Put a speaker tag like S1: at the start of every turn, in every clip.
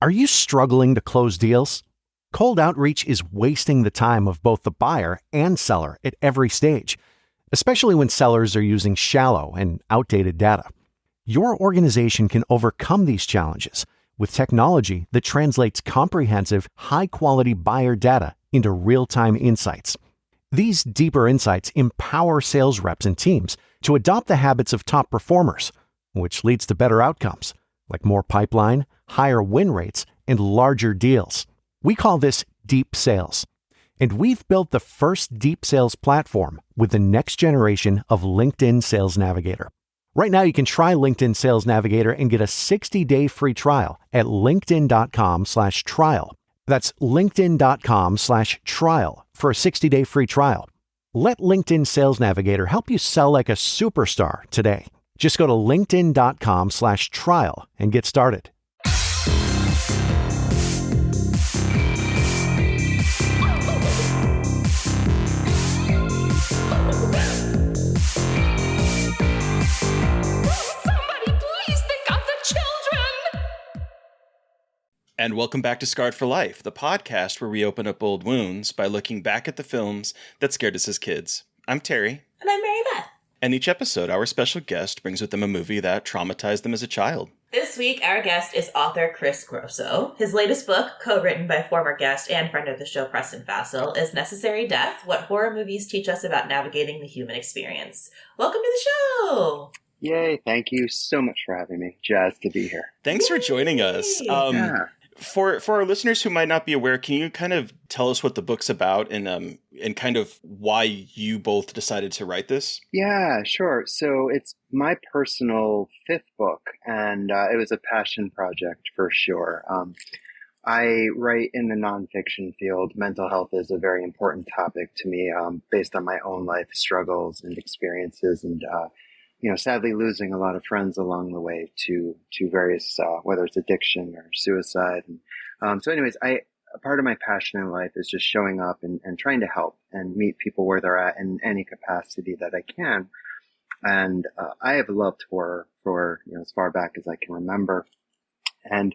S1: Are you struggling to close deals? Cold outreach is wasting the time of both the buyer and seller at every stage, especially when sellers are using shallow and outdated data. Your organization can overcome these challenges with technology that translates comprehensive, high-quality buyer data into real-time insights. These deeper insights empower sales reps and teams to adopt the habits of top performers, which leads to better outcomes, like more pipeline, higher win rates, and larger deals. We call this deep sales. And we've built the first deep sales platform with the next generation of LinkedIn Sales Navigator. Right now, you can try LinkedIn Sales Navigator and get a 60-day free trial at linkedin.com/trial. That's linkedin.com/trial for a 60-day free trial. Let LinkedIn Sales Navigator help you sell like a superstar today. Just go to linkedin.com/trial and get started.
S2: And welcome back to Scarred for Life, the podcast where we open up old wounds by looking back at the films that scared us as kids. I'm Terry.
S3: And I'm Mary Beth.
S2: And each episode, our special guest brings with them a movie that traumatized them as a child.
S3: This week, our guest is author Chris Grosso. His latest book, co-written by former guest and friend of the show Preston Fassel, is Necessary Death, What Horror Movies Teach Us About Navigating the Human Experience. Welcome to the show!
S4: Yay, thank you so much for having me. Jazzed to be here.
S2: Thanks for joining us. For our listeners who might not be aware, can you kind of tell us what the book's about and kind of why you both decided to write this?
S4: Yeah, sure. So it's my personal fifth book, and it was a passion project for sure. I write in the nonfiction field. Mental health is a very important topic to me, based on my own life struggles and experiences, and sadly losing a lot of friends along the way to various, whether it's addiction or suicide. And, so anyways, a part of my passion in life is just showing up and trying to help and meet people where they're at in any capacity that I can. And, I have loved horror for, as far back as I can remember. And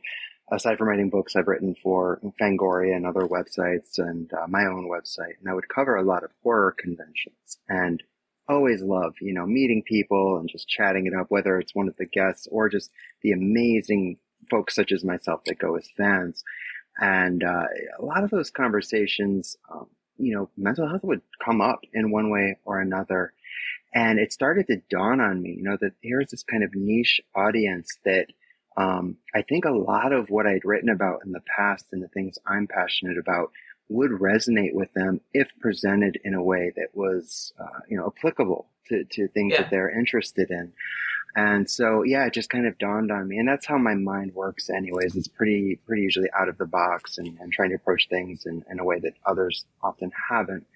S4: aside from writing books, I've written for Fangoria and other websites and, my own website. And I would cover a lot of horror conventions and always love, meeting people and just chatting it up, whether it's one of the guests or just the amazing folks such as myself that go as fans. And a lot of those conversations, mental health would come up in one way or another. And it started to dawn on me, that here's this kind of niche audience that I think a lot of what I'd written about in the past and the things I'm passionate about would resonate with them if presented in a way that was, applicable to things that they're interested in. And so, it just kind of dawned on me. And that's how my mind works anyways. It's pretty usually out of the box and trying to approach things in a way that others often haven't.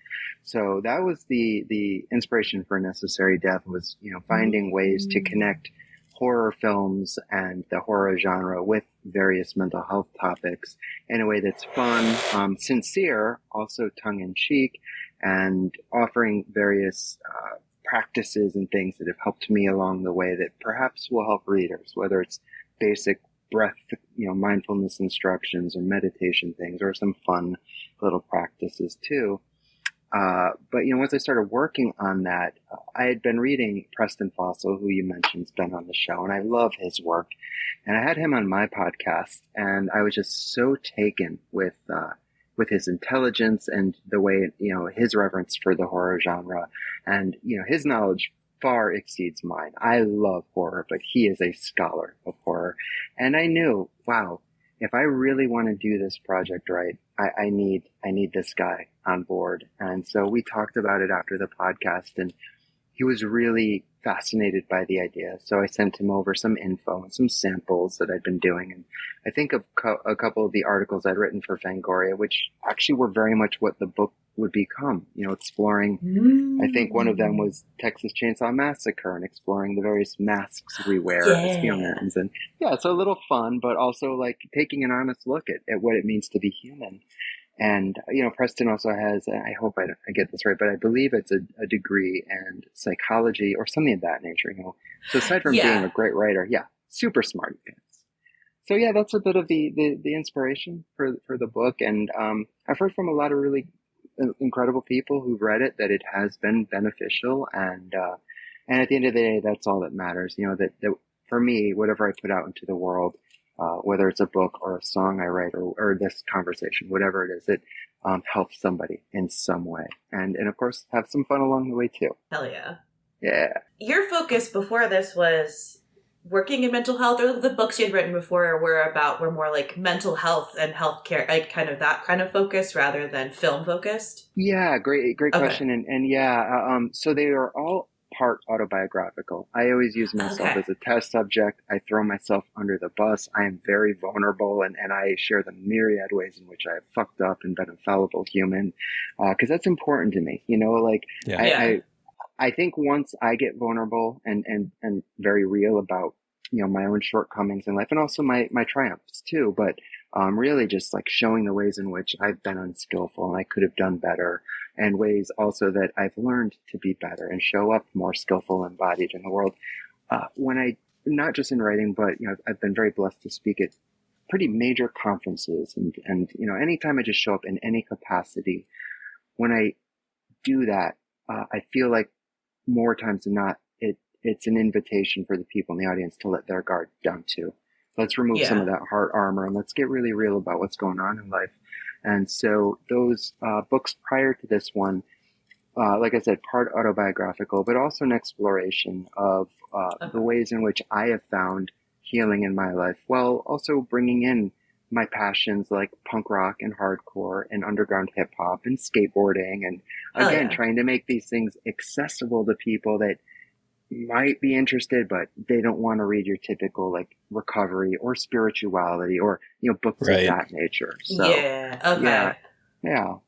S4: So that was the inspiration for Necessary Death was, finding ways to connect horror films and the horror genre with various mental health topics in a way that's fun, sincere, also tongue-in-cheek, and offering various practices and things that have helped me along the way that perhaps will help readers, whether it's basic breath, mindfulness instructions or meditation things or some fun little practices too. But once I started working on that, I had been reading Preston Fassel, who you mentioned has been on the show, and I love his work. And I had him on my podcast, and I was just so taken with his intelligence and the way, his reverence for the horror genre. And, his knowledge far exceeds mine. I love horror, but he is a scholar of horror. And I knew, wow, if I really want to do this project right, I need this guy on board. And so we talked about it after the podcast, and he was really fascinated by the idea. So I sent him over some info and some samples that I'd been doing. And I think of a couple of the articles I'd written for Fangoria, which actually were very much what the book would become, exploring. I think one of them was Texas Chainsaw Massacre and exploring the various masks we wear as humans. And it's a little fun, but also like taking an honest look at what it means to be human. And, Preston also has, I hope I get this right, but I believe it's a degree in psychology or something of that nature, So aside from being a great writer, super smart. So yeah, that's a bit of the inspiration for the book, and I've heard from a lot of really incredible people who've read it that it has been beneficial, and at the end of the day, that's all that matters. You know, that for me, whatever I put out into the world, whether it's a book or a song I write or this conversation, whatever it is, it helps somebody in some way, and of course have some fun along the way too.
S3: Hell yeah.
S4: Yeah.
S3: Your focus before this was working in mental health, or the books you'd written before were more like mental health and healthcare, like kind of that kind of focus rather than film focused?
S4: Yeah, great question. And yeah, so they are all part autobiographical. I always use myself as a test subject. I throw myself under the bus. I am very vulnerable, and I share the myriad ways in which I have fucked up and been a fallible human, because that's important to me. You know, like I think once I get vulnerable and very real about, you know, my own shortcomings in life and also my triumphs too, but really just like showing the ways in which I've been unskillful and I could have done better, and ways also that I've learned to be better and show up more skillful and embodied in the world. When I, not just in writing, but, you know, I've been very blessed to speak at pretty major conferences, and you know, anytime I just show up in any capacity, when I do that, I feel like more times than not, it's an invitation for the people in the audience to let their guard down too. Let's remove some of that heart armor and let's get really real about what's going on in life. And so those books prior to this one, like I said, part autobiographical, but also an exploration of the ways in which I have found healing in my life, while also bringing in my passions like punk rock and hardcore and underground hip hop and skateboarding. And again, trying to make these things accessible to people that might be interested, but they don't want to read your typical like recovery or spirituality or, you know, books of that nature. So, yeah. Cool.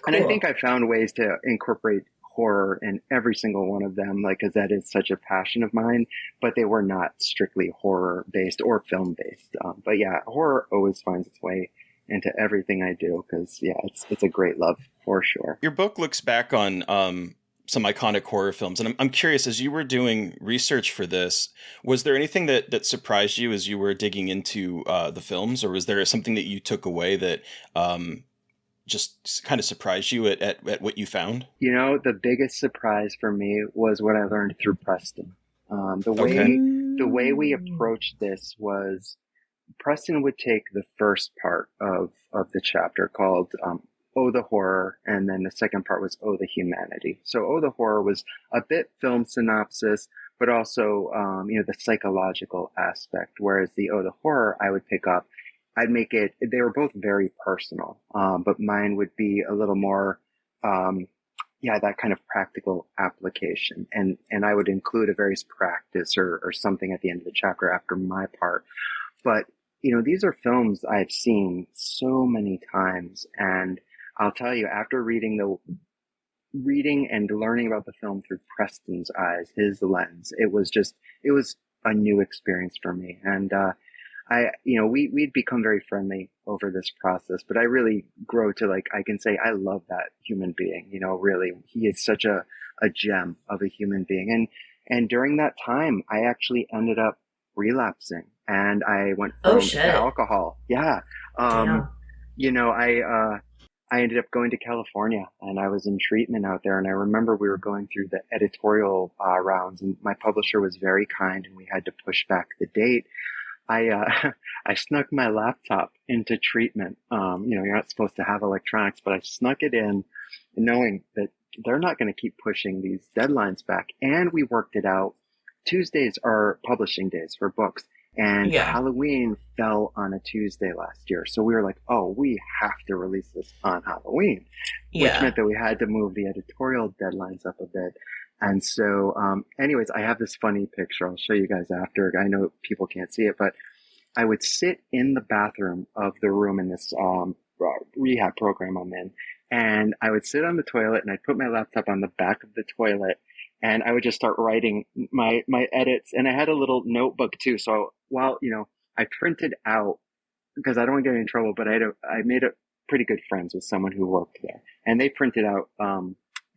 S4: And I think I found ways to incorporate horror in every single one of them, like, because that is such a passion of mine, but they were not strictly horror based or film based. But yeah, horror always finds its way into everything I do, because yeah, it's a great love for sure.
S2: Your book looks back on some iconic horror films, and I'm curious, as you were doing research for this, was there anything that surprised you as you were digging into the films, or was there something that you took away that just kind of surprised you at what you found?
S4: You know, the biggest surprise for me was what I learned through Preston. The way we approached this was Preston would take the first part of the chapter called Oh, the Horror, and then the second part was Oh, the Humanity. So Oh, the Horror was a bit film synopsis, but also, you know, the psychological aspect, whereas the Oh, the Horror I would pick up, I'd make it, they were both very personal, but mine would be a little more, that kind of practical application. And I would include a various practice or something at the end of the chapter after my part. But, you know, these are films I've seen so many times. And I'll tell you, after reading and learning about the film through Preston's eyes, his lens, it was a new experience for me. And, we'd become very friendly over this process, but I really grow to, like, I can say I love that human being, you know, really. He is such a gem of a human being. And during that time, I actually ended up relapsing and I went from alcohol. Yeah. You know, I ended up going to California and I was in treatment out there. And I remember we were going through the editorial rounds, and my publisher was very kind and we had to push back the date. I snuck my laptop into treatment. You're not supposed to have electronics, but I snuck it in knowing that they're not going to keep pushing these deadlines back. And we worked it out. Tuesdays are publishing days for books, and Halloween fell on a Tuesday last year. So we were like, oh, we have to release this on Halloween, which meant that we had to move the editorial deadlines up a bit. And so, anyways, I have this funny picture. I'll show you guys after. I know people can't see it, but I would sit in the bathroom of the room in this rehab program I'm in, and I would sit on the toilet and I'd put my laptop on the back of the toilet, and I would just start writing my edits. And I had a little notebook too. So while, you know, I printed out, because I don't want to get in trouble, but I made pretty good friends with someone who worked there, and they printed out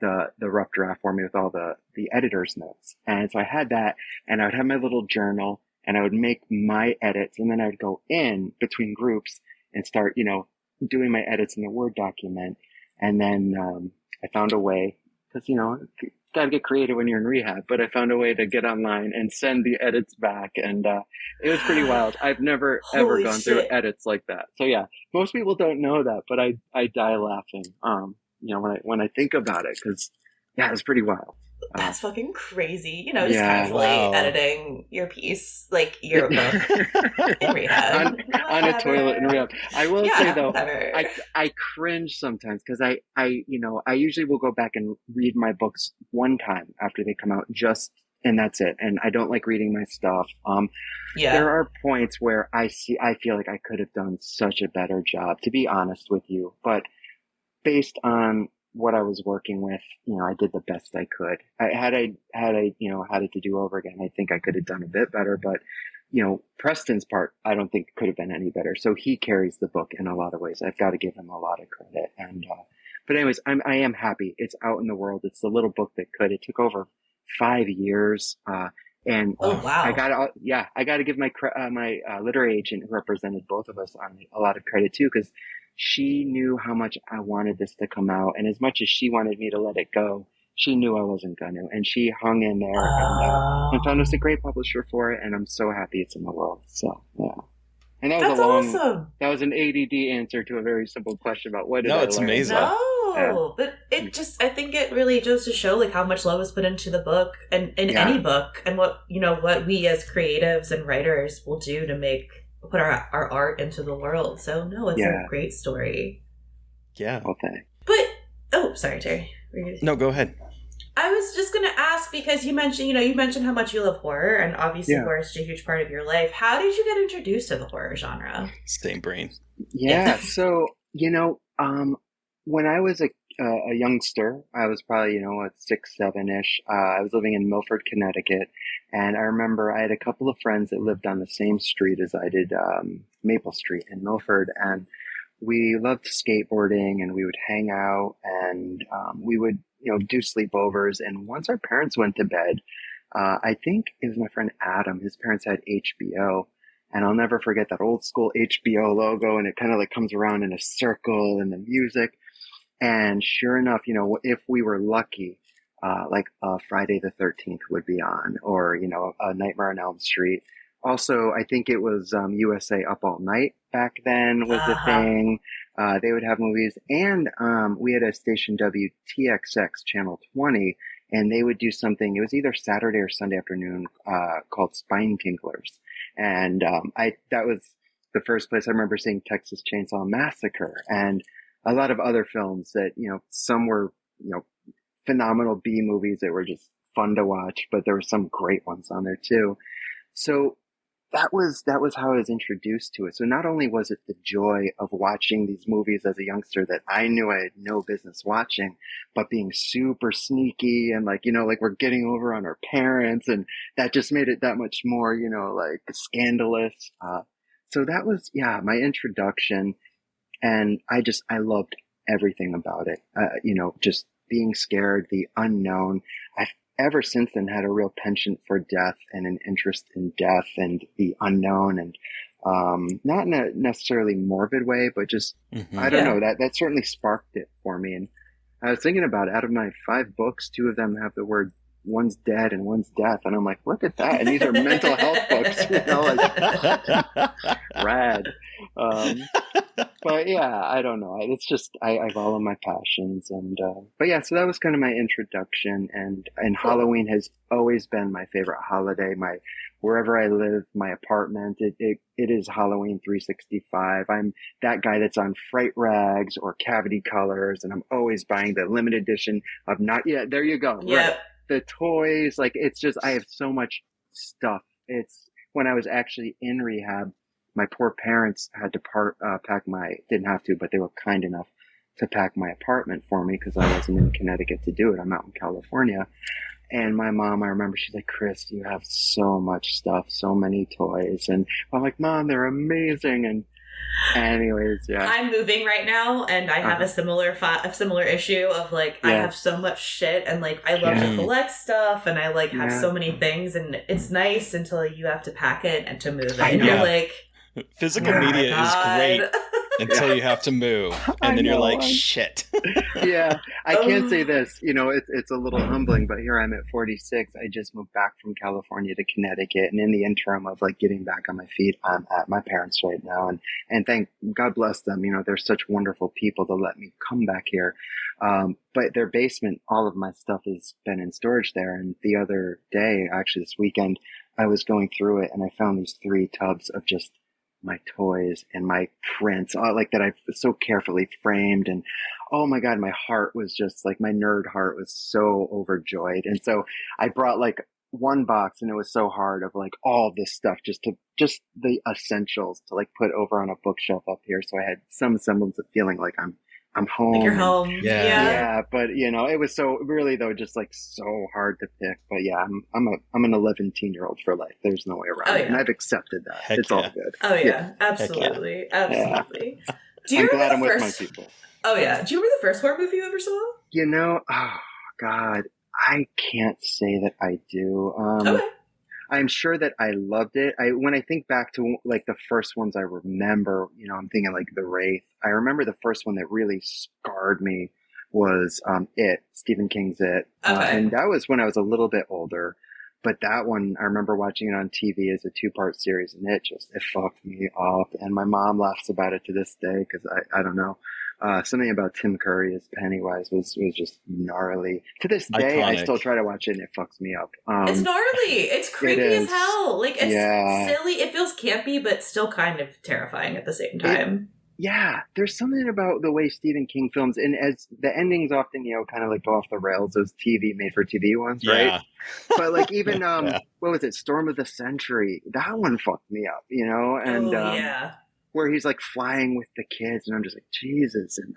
S4: the rough draft for me with all the editor's notes. And so I had that, and I would have my little journal, and I would make my edits, and then I'd go in between groups and start, doing my edits in the Word document. And then I found a way, because, got to get creative when you're in rehab, but I found a way to get online and send the edits back. And it was pretty wild. I've never, ever
S3: Holy
S4: gone through
S3: shit.
S4: edits like that. So yeah, most people don't know that, but I die laughing, when I think about it, because yeah, it's pretty wild.
S3: That's fucking crazy. Just
S4: Yeah.
S3: casually
S2: Wow.
S3: editing your piece, like your book in rehab.
S4: on a toilet in rehab. I will say though,
S3: whatever.
S4: I cringe sometimes, because I usually will go back and read my books one time after they come out, and that's it. And I don't like reading my stuff. There are points where I feel like I could have done such a better job, to be honest with you, but based on what I was working with, I did the best I could. Had it to do over again, I think I could have done a bit better, but Preston's part, I don't think could have been any better. So he carries the book in a lot of ways. I've got to give him a lot of credit. And, but anyways, I am happy. It's out in the world. It's the little book that could. It took over 5 years. And
S3: oh wow,
S4: I got to give my literary agent, who represented both of us, on a lot of credit too, because she knew how much I wanted this to come out, and as much as she wanted me to let it go, she knew I wasn't going to, and she hung in there and found us a great publisher for it, and I'm so happy it's in the world. So yeah, and that was
S3: awesome.
S4: That was an ADD answer to a very simple question about what did I learn.
S2: It's amazing.
S3: But I think it really goes to show like how much love is put into the book and in any book, and what we as creatives and writers will do to put our art into the world. So no, it's a great story.
S2: Yeah.
S4: Okay.
S3: But sorry, Terry.
S2: No, go ahead.
S3: I was just gonna ask, because you mentioned how much you love horror, and obviously horror is a huge part of your life. How did you get introduced to the horror genre?
S2: Same brain.
S4: Yeah. So when I was a youngster, I was probably 6, 7-ish. I was living in Milford, Connecticut, and I remember I had a couple of friends that lived on the same street as I did, Maple Street in Milford, and we loved skateboarding, and we would hang out, and we would do sleepovers. And once our parents went to bed, I think it was my friend Adam. His parents had HBO. And I'll never forget that old school HBO logo, and it kind of like comes around in a circle, and the music. And sure enough, if we were lucky, Friday the 13th would be on, or, a Nightmare on Elm Street. Also, I think it was USA Up All Night back then was the thing. They would have movies. And we had a station, WTXX Channel 20, and they would do something. It was either Saturday or Sunday afternoon called Spine Tinklers. And that was the first place I remember seeing Texas Chainsaw Massacre, and a lot of other films that, some were, phenomenal B movies that were just fun to watch, but there were some great ones on there too. So that was how I was introduced to it. So not only was it the joy of watching these movies as a youngster that I knew I had no business watching, but being super sneaky and like we're getting over on our parents, and that just made it that much more, scandalous. So that was, my introduction. And I loved everything about it. Just being scared, the unknown. I've ever since then had a real penchant for death and an interest in death and the unknown, and not in a necessarily morbid way, but just, I don't know, that certainly sparked it for me. And I was thinking about it, out of my 5 books, 2 of them have the word, one's dead and one's death. And I'm like, look at that. And these are mental health books, rad. But yeah, I don't know. It's just, I follow my passions. And, but yeah, so that was kind of my introduction. And Halloween has always been my favorite holiday. Wherever I live, my apartment, it is Halloween 365. I'm that guy that's on Fright Rags or Cavity Colors, and I'm always buying the limited edition of there you go.
S3: Yeah.
S4: Right. The toys, it's just, I have so much stuff. It's when I was actually in rehab, my poor parents had to didn't have to, but they were kind enough to pack my apartment for me because I wasn't in Connecticut to do it. I'm out in California. And my mom, I remember, she's like, Chris, you have so much stuff, so many toys. And I'm like, Mom, they're amazing. And Anyways, yeah.
S3: I'm moving right now, and I have a similar issue of like I
S4: Yeah.
S3: have so much shit, and like I love to
S2: Yeah.
S3: collect stuff, and I like have
S4: Yeah.
S3: so many things, and it's nice until you have to pack it and to move it.
S4: I
S3: And
S4: know.
S3: you're
S2: Yeah.
S3: like,
S2: Physical
S3: oh my
S2: media is great
S3: God.
S2: until you have to move,
S4: I
S2: and then you're
S4: know.
S2: like, shit.
S4: Yeah, I can't say
S3: Oh.
S4: this. It's a little humbling, but here I'm at 46. I just moved back from California to Connecticut, and in the interim of like getting back on my feet, I'm at my parents right now, and thank God bless them. They're such wonderful people to let me come back here. But their basement, all of my stuff has been in storage there. And the other day, actually this weekend, I was going through it and I found these 3 tubs of just my toys and my prints, like that I've so carefully framed. And oh my God, my heart was just like, my nerd heart was so overjoyed. And so I brought like one box, and it was so hard, of like all this stuff, just the essentials to like put over on a bookshelf up here. So I had some semblance of feeling like I'm home.
S3: Like you're
S4: and
S3: home.
S2: Yeah.
S4: yeah, but it was so really though, just like so hard to pick. But yeah, I'm an 11-year-old for life. There's no way around
S3: Oh,
S4: it, and
S3: yeah.
S4: I've accepted that.
S2: Heck
S4: It's all
S2: yeah.
S4: good.
S3: Oh yeah,
S4: Yeah.
S3: absolutely,
S4: Yeah.
S3: absolutely. Do you
S4: I'm
S3: remember
S4: glad
S3: the
S4: I'm with my
S3: first?
S4: people.
S3: Oh yeah. Do you remember the first horror movie you ever saw?
S4: Oh God, I can't say that I do.
S3: Okay.
S4: I'm sure that I loved it. When I think back to like the first ones I remember, I'm thinking like The Wraith. I remember the first one that really scarred me was Stephen King's It.
S3: Okay.
S4: And that was when I was a little bit older. But that one, I remember watching it on TV as a 2-part series, and it fucked me up. And my mom laughs about it to this day because I don't know. Something about Tim Curry as Pennywise was just gnarly. To this day, I
S2: Iconic.
S4: still try to watch it and it fucks me up.
S3: It's gnarly. It's creepy as
S4: is.
S3: hell. Like it's
S4: Yeah.
S3: silly. It feels campy, but still kind of terrifying at the same time.
S4: Yeah, there's something about the way Stephen King films, and as the endings often, kind of like go off the rails, those made for TV ones, right?
S2: Yeah.
S4: But like even
S2: Yeah.
S4: what was it, Storm of the Century? That one fucked me up, and
S3: yeah.
S4: where he's like flying with the kids, and I'm just like, Jesus. And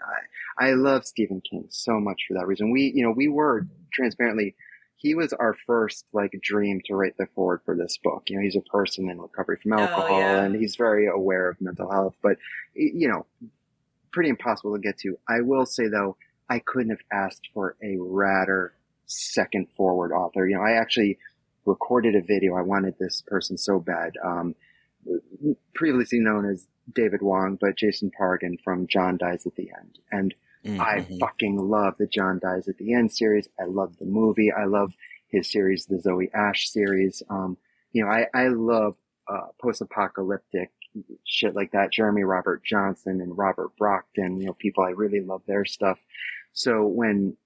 S4: I love Stephen King so much for that reason. We were transparently, he was our first like dream to write the forward for this book. He's a person in recovery from alcohol,
S3: yeah.
S4: and he's very aware of mental health, but pretty impossible to get to. I will say though, I couldn't have asked for a radder second forward author. I actually recorded a video. I wanted this person so bad. Previously known as David Wong, but Jason Pargan from John Dies at the End. And I fucking love the John Dies at the End series. I love the movie. I love his series, the Zoe Ash series. I love post-apocalyptic shit like that. Jeremy Robert Johnson and Robert Brockton, people, I really love their stuff. So when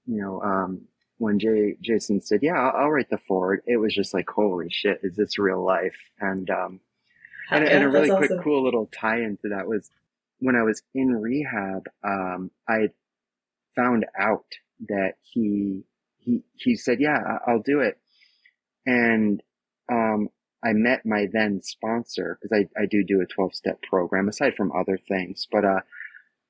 S4: Jason said, yeah, I'll write the forward, it was just like, holy shit, is this real life? And a really quick,
S3: awesome.
S4: cool little tie into that was when I was in rehab, I found out that he said, yeah, I'll do it. And, I met my then sponsor because I do a 12-step program aside from other things. But,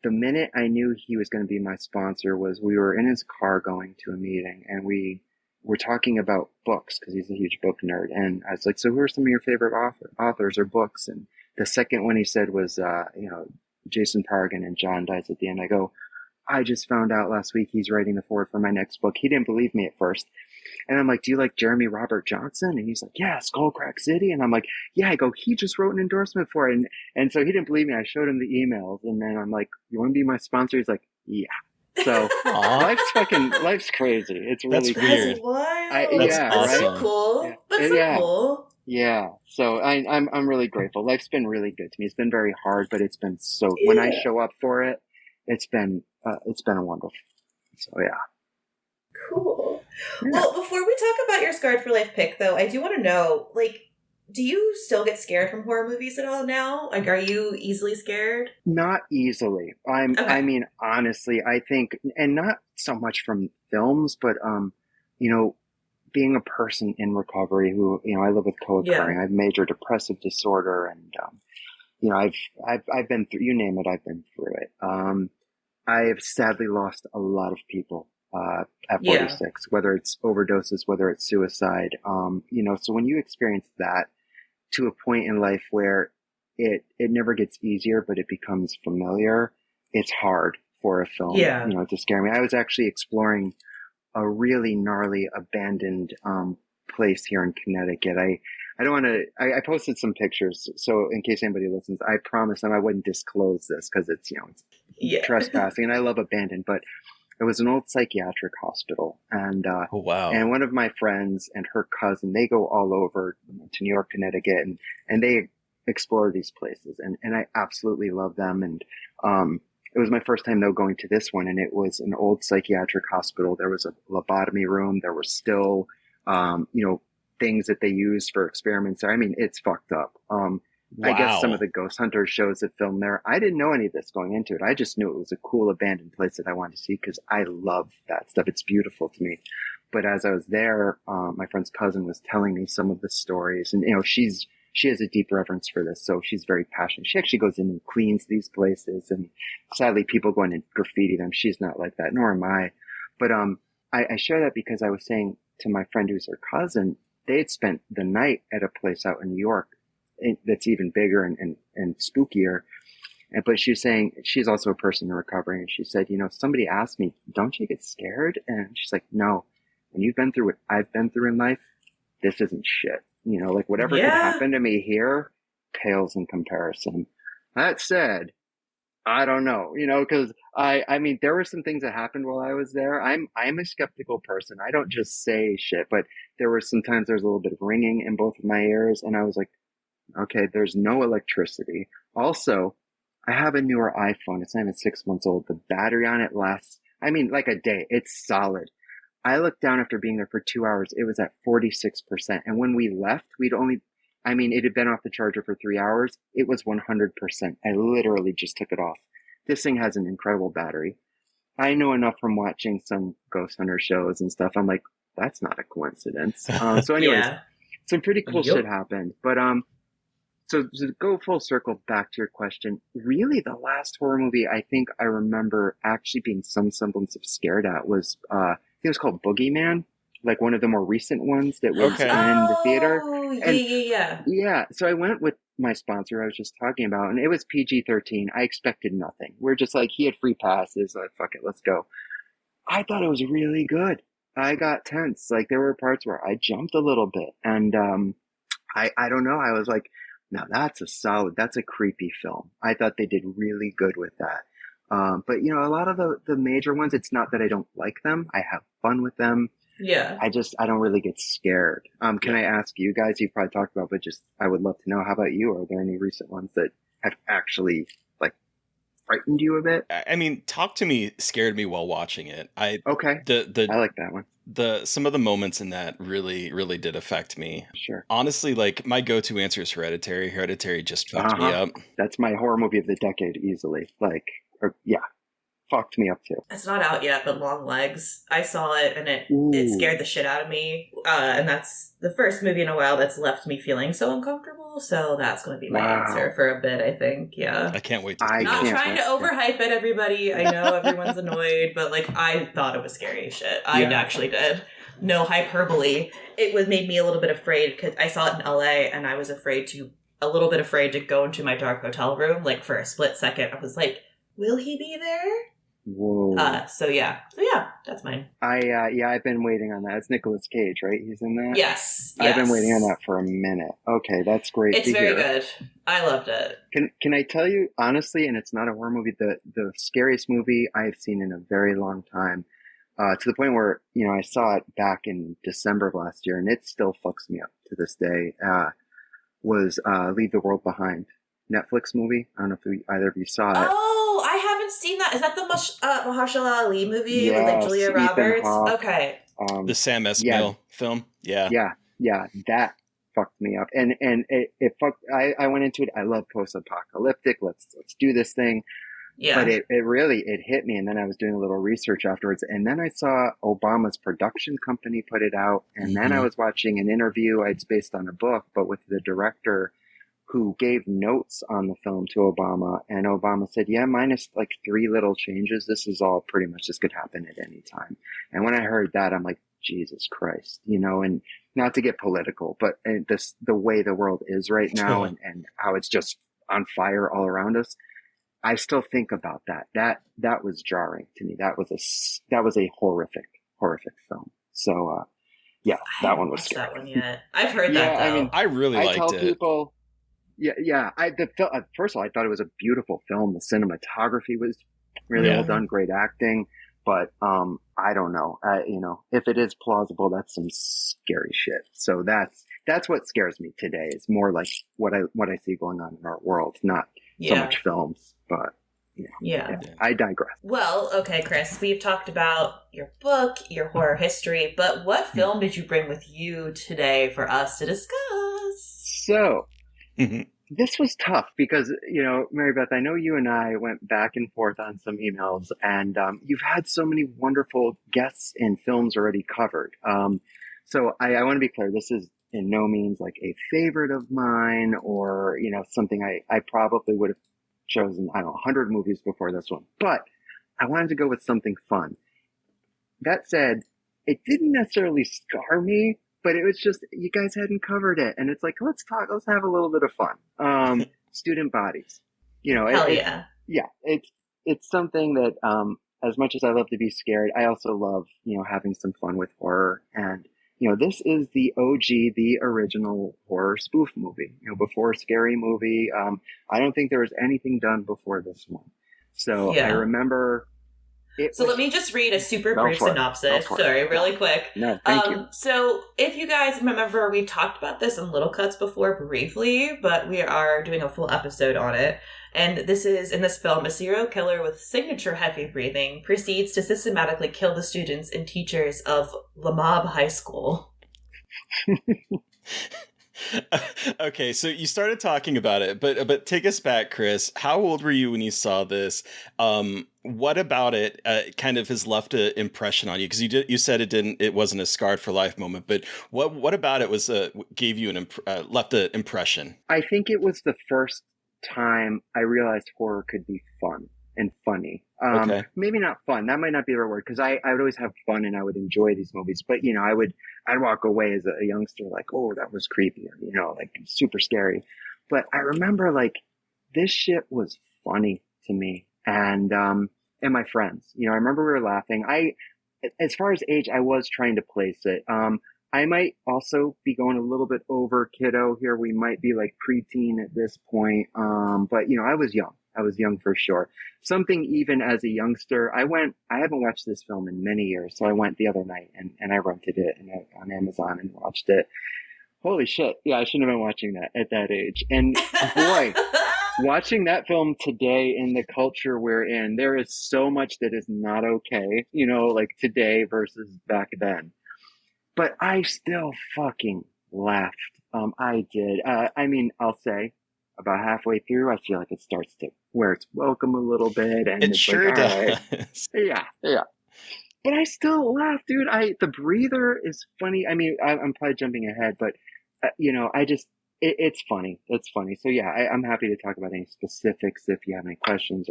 S4: the minute I knew he was going to be my sponsor was we were in his car going to a meeting, and we were talking about books because he's a huge book nerd. And I was like, so who are some of your favorite authors or books? And the second one he said was, Jason Pargan and John Dies at the End. I go, I just found out last week he's writing the foreword for my next book. He didn't believe me at first. And I'm like, do you like Jeremy Robert Johnson? And he's like, yeah, Skullcrack City. And I'm like, yeah. I go, he just wrote an endorsement for it. And so he didn't believe me. I showed him the emails, and then I'm like, you want to be my sponsor? He's like, yeah. So life's crazy. It's really
S2: That's weird.
S3: That's wild.
S2: That's
S3: That's so
S2: awesome.
S3: cool.
S4: Yeah.
S3: That's so
S4: Yeah.
S3: cool.
S4: Yeah. So I'm really grateful. Life's been really good to me. It's been very hard, but it's been so, when I show up for it, it's been a wonderful. So yeah.
S3: Cool.
S4: Yeah.
S3: Well, before we talk about your Scarred for Life pick, though, I do want to know, like, do you still get scared from horror movies at all now? Like, are you easily scared?
S4: Not easily.
S3: Okay.
S4: I mean, honestly, I think, and not so much from films, but, being a person in recovery who, I live with co-occurring, I have major depressive disorder, and, I've been through, you name it, I've been through it. I have sadly lost a lot of people, at 46, whether it's overdoses, whether it's suicide. So when you experience that to a point in life where it never gets easier, but it becomes familiar. It's hard for a film,
S3: Yeah.
S4: to scare me. I was actually exploring a really gnarly abandoned place here in Connecticut. I don't want to. I posted some pictures, so in case anybody listens, I promise them I wouldn't disclose this because it's
S3: Yeah.
S4: trespassing, and I love abandoned, but it was an old psychiatric hospital, and
S2: Oh, wow.
S4: and one of my friends and her cousin, they go all over to New York, Connecticut, and they explore these places, and I absolutely love them. And it was my first time though going to this one, and it was an old psychiatric hospital. There was a lobotomy room. There were still, things that they used for experiments. I mean, it's fucked up. I guess some
S2: Wow.
S4: of the ghost hunter shows that film there, I didn't know any of this going into it. I just knew it was a cool abandoned place that I wanted to see because I love that stuff. It's beautiful to me. But as I was there, my friend's cousin was telling me some of the stories, and she has a deep reverence for this, so she's very passionate. She actually goes in and cleans these places, and sadly, people go in and graffiti them. She's not like that, nor am I. But I share that because I was saying to my friend who's her cousin, they had spent the night at a place out in New York that's even bigger and spookier. But she was saying she's also a person in recovery, and she said, somebody asked me, "Don't you get scared?" And she's like, "No. When you've been through what I've been through in life, this isn't shit. Like whatever could happen to me here pales in comparison." That said, I don't know, because I mean, there were some things that happened while I was there. I'm a skeptical person. I don't just say shit, but there were some times there was a little bit of ringing in both of my ears, and I was like, okay, there's no electricity. Also, I have a newer iPhone. It's not even 6 months old. The battery on it lasts, like a day. It's solid. I looked down after being there for 2 hours. It was at 46%. And when we left, it had been off the charger for 3 hours. It was 100%. I literally just took it off. This thing has an incredible battery. I know enough from watching some ghost hunter shows and stuff. I'm like, that's not a coincidence. So anyways, some pretty cool shit happened. But so to go full circle back to your question, really the last horror movie I think I remember actually being some semblance of scared at was, I think it was called Boogeyman, like one of the more recent ones that was
S2: Okay.
S4: in the theater.
S3: Oh,
S4: And
S3: yeah.
S4: yeah, so I went with my sponsor I was just talking about, and it was PG-13. I expected nothing. We're just like, he had free passes, like, fuck it, let's go. I thought it was really good. I got tense. Like, there were parts where I jumped a little bit, and I don't know, I was like, now that's a creepy film. I thought they did really good with that. But a lot of the major ones, it's not that I don't like them. I have fun with them.
S3: Yeah.
S4: I don't really get scared. Can I ask you guys, you've probably talked about, but just, I would love to know, how about you? Are there any recent ones that have actually frightened you a bit?
S2: I mean, Talk to Me scared me while watching it.
S4: Okay. I like that one.
S2: Some of the moments in that really, really did affect me.
S4: Sure.
S2: Honestly, my go-to answer is Hereditary. Hereditary just fucked me up.
S4: That's my horror movie of the decade easily. Fucked me up too.
S3: It's not out yet, but Long Legs. I saw it, and it scared the shit out of me. And that's the first movie in a while that's left me feeling so uncomfortable. So that's going to be my answer for a bit, I think. Yeah.
S2: I can't wait to see
S3: Not
S2: it.
S3: trying to overhype it, everybody. I know everyone's annoyed, but I thought it was scary as shit. I actually did. No hyperbole. It made me a little bit afraid because I saw it in LA, and I was a little bit afraid to go into my dark hotel room. For a split second, I was like, will he be there?
S4: Whoa.
S3: So yeah, that's mine.
S4: I've been waiting on that. It's Nicolas Cage, right? He's in that?
S3: Yes.
S4: I've been waiting on that for a minute. Okay, that's great.
S3: It's very good. I loved it.
S4: Can I tell you honestly, and it's not a horror movie, the scariest movie I have seen in a very long time, to the point where I saw it back in December of last year, and it still fucks me up to this day. Was Leave the World Behind, Netflix movie. I don't know if either of you saw it.
S3: Oh, I haven't seen that. Is that the Mahershala Ali movie with Julia
S4: Ethan
S3: Roberts?
S4: Hawke.
S3: Okay.
S2: The Sam Esmail film. Yeah.
S4: Yeah, that fucked me up. And it fucked. I went into it. I love post-apocalyptic. Let's do this thing.
S3: Yeah.
S4: But it really hit me. And then I was doing a little research afterwards. And then I saw Obama's production company put it out. And then I was watching an interview. It's based on a book, but with the director who gave notes on the film to Obama. And Obama said, yeah, minus 3 little changes, this is all pretty much, this could happen at any time. And when I heard that, I'm like, Jesus Christ, and not to get political, but the way the world is right now and how it's just on fire all around us, I still think about that. That was jarring to me. That was a horrific film. So yeah,
S3: I
S4: that
S3: haven't
S4: one was
S3: watched that
S4: scary.
S3: one yet. I've heard
S4: Yeah,
S3: that
S4: I mean,
S3: though.
S2: I really
S4: I
S2: liked
S4: tell
S2: it.
S4: people, yeah. First of all, I thought it was a beautiful film. The cinematography was really well done, great acting. But I don't know. If it is plausible, that's some scary shit. So that's what scares me today. It's more like what I see going on in our world, not so much films. But
S3: Yeah.
S4: I digress.
S3: Well, okay, Chris, we've talked about your book, your horror history, but what film did you bring with you today for us to discuss?
S4: So, this was tough because, Mary Beth, I know you and I went back and forth on some emails, and you've had so many wonderful guests and films already covered. So I want to be clear, this is in no means like a favorite of mine or, something I probably would have chosen, 100 movies before this one. But I wanted to go with something fun. That said, it didn't necessarily scar me, but it was just, you guys hadn't covered it. And it's like, let's have a little bit of fun. Student bodies.
S3: Hell yeah.
S4: Yeah, it's something that, as much as I love to be scared, I also love, having some fun with horror. And, this is the OG, the original horror spoof movie, before Scary Movie. I don't think there was anything done before this one. So I remember...
S3: let me just read a super brief synopsis. Sorry, really quick.
S4: No, thank you.
S3: So if you guys remember, we've talked about this in Little Cuts before briefly, but we are doing a full episode on it. And in this film, a serial killer with signature heavy breathing proceeds to systematically kill the students and teachers of Lamab High School.
S2: Okay, so you started talking about it, but take us back, Chris. How old were you when you saw this? What about it kind of has left an impression on you? Because you said it wasn't a scarred for life moment, but what about it gave you left an impression?
S4: I think it was the first time I realized horror could be fun and funny.
S2: Okay.
S4: Maybe not fun. That might not be the right word, because I would always have fun and I would enjoy these movies. But, I'd walk away as a youngster like, oh, that was creepy, or, like super scary. But I remember like this shit was funny to me and my friends. I remember we were laughing. As far as age, I was trying to place it. I might also be going a little bit over kiddo here. We might be like preteen at this point. But I was young. I was young for sure. Something even as a youngster, I haven't watched this film in many years. So I went the other night and I rented it on Amazon and watched it. Holy shit. Yeah, I shouldn't have been watching that at that age. And boy, watching that film today in the culture we're in, there is so much that is not okay, like today versus back then. But I still fucking laughed. I did. I'll say about halfway through, I feel like it starts to wear its welcome a little bit. And
S2: it sure
S4: like,
S2: does.
S4: Right. Yeah. But I still laugh, dude. The breather is funny. I'm probably jumping ahead, but, it's funny. It's funny. So yeah, I'm happy to talk about any specifics if you have any questions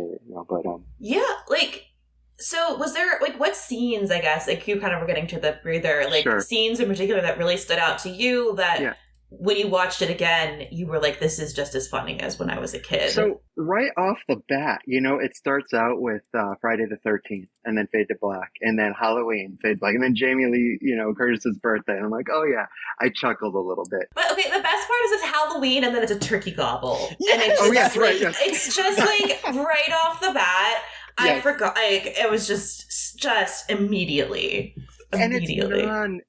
S3: Yeah, so was there, what scenes, I guess, you kind of were getting to the breather, scenes in particular that really stood out to you that when you watched it again, you were like, this is just as funny as when I was a kid?
S4: So right off the bat, it starts out with Friday the 13th and then fade to black and then Halloween, fade to black, and then Jamie Lee, Curtis's birthday. And I'm like, oh yeah, I chuckled a little bit.
S3: But okay, the best part is it's Halloween and then it's a turkey gobble.
S2: Yeah.
S3: And it's just
S4: yes.
S3: It's just right off the bat. I forgot. It was just immediately.
S4: And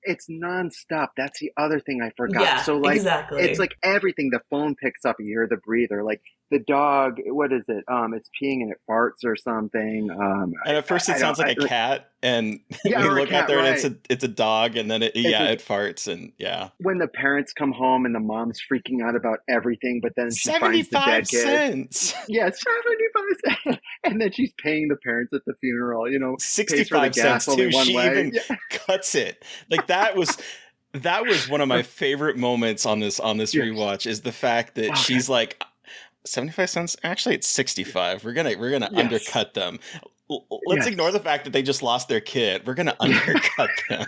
S4: it's nonstop. That's the other thing I forgot.
S3: Yeah,
S4: so
S3: exactly.
S4: It's like everything. The phone picks up, you hear the breather. Like the dog, what is it? It's peeing and it farts or something.
S2: And at first it sounds like a cat, and you look out there and it's a dog, and then it farts, and yeah.
S4: When the parents come home and the mom's freaking out about everything, but then she finds the dead kid.
S2: 75 cents.
S4: Yeah, 75 cents. And then she's paying the parents at the funeral,
S2: 65 cents too. She even cuts it. Like that was one of my favorite moments on this rewatch, is the fact that she's like, 75 cents? Actually, it's 65. We're gonna undercut them. Let's ignore the fact that they just lost their kid. We're gonna undercut them.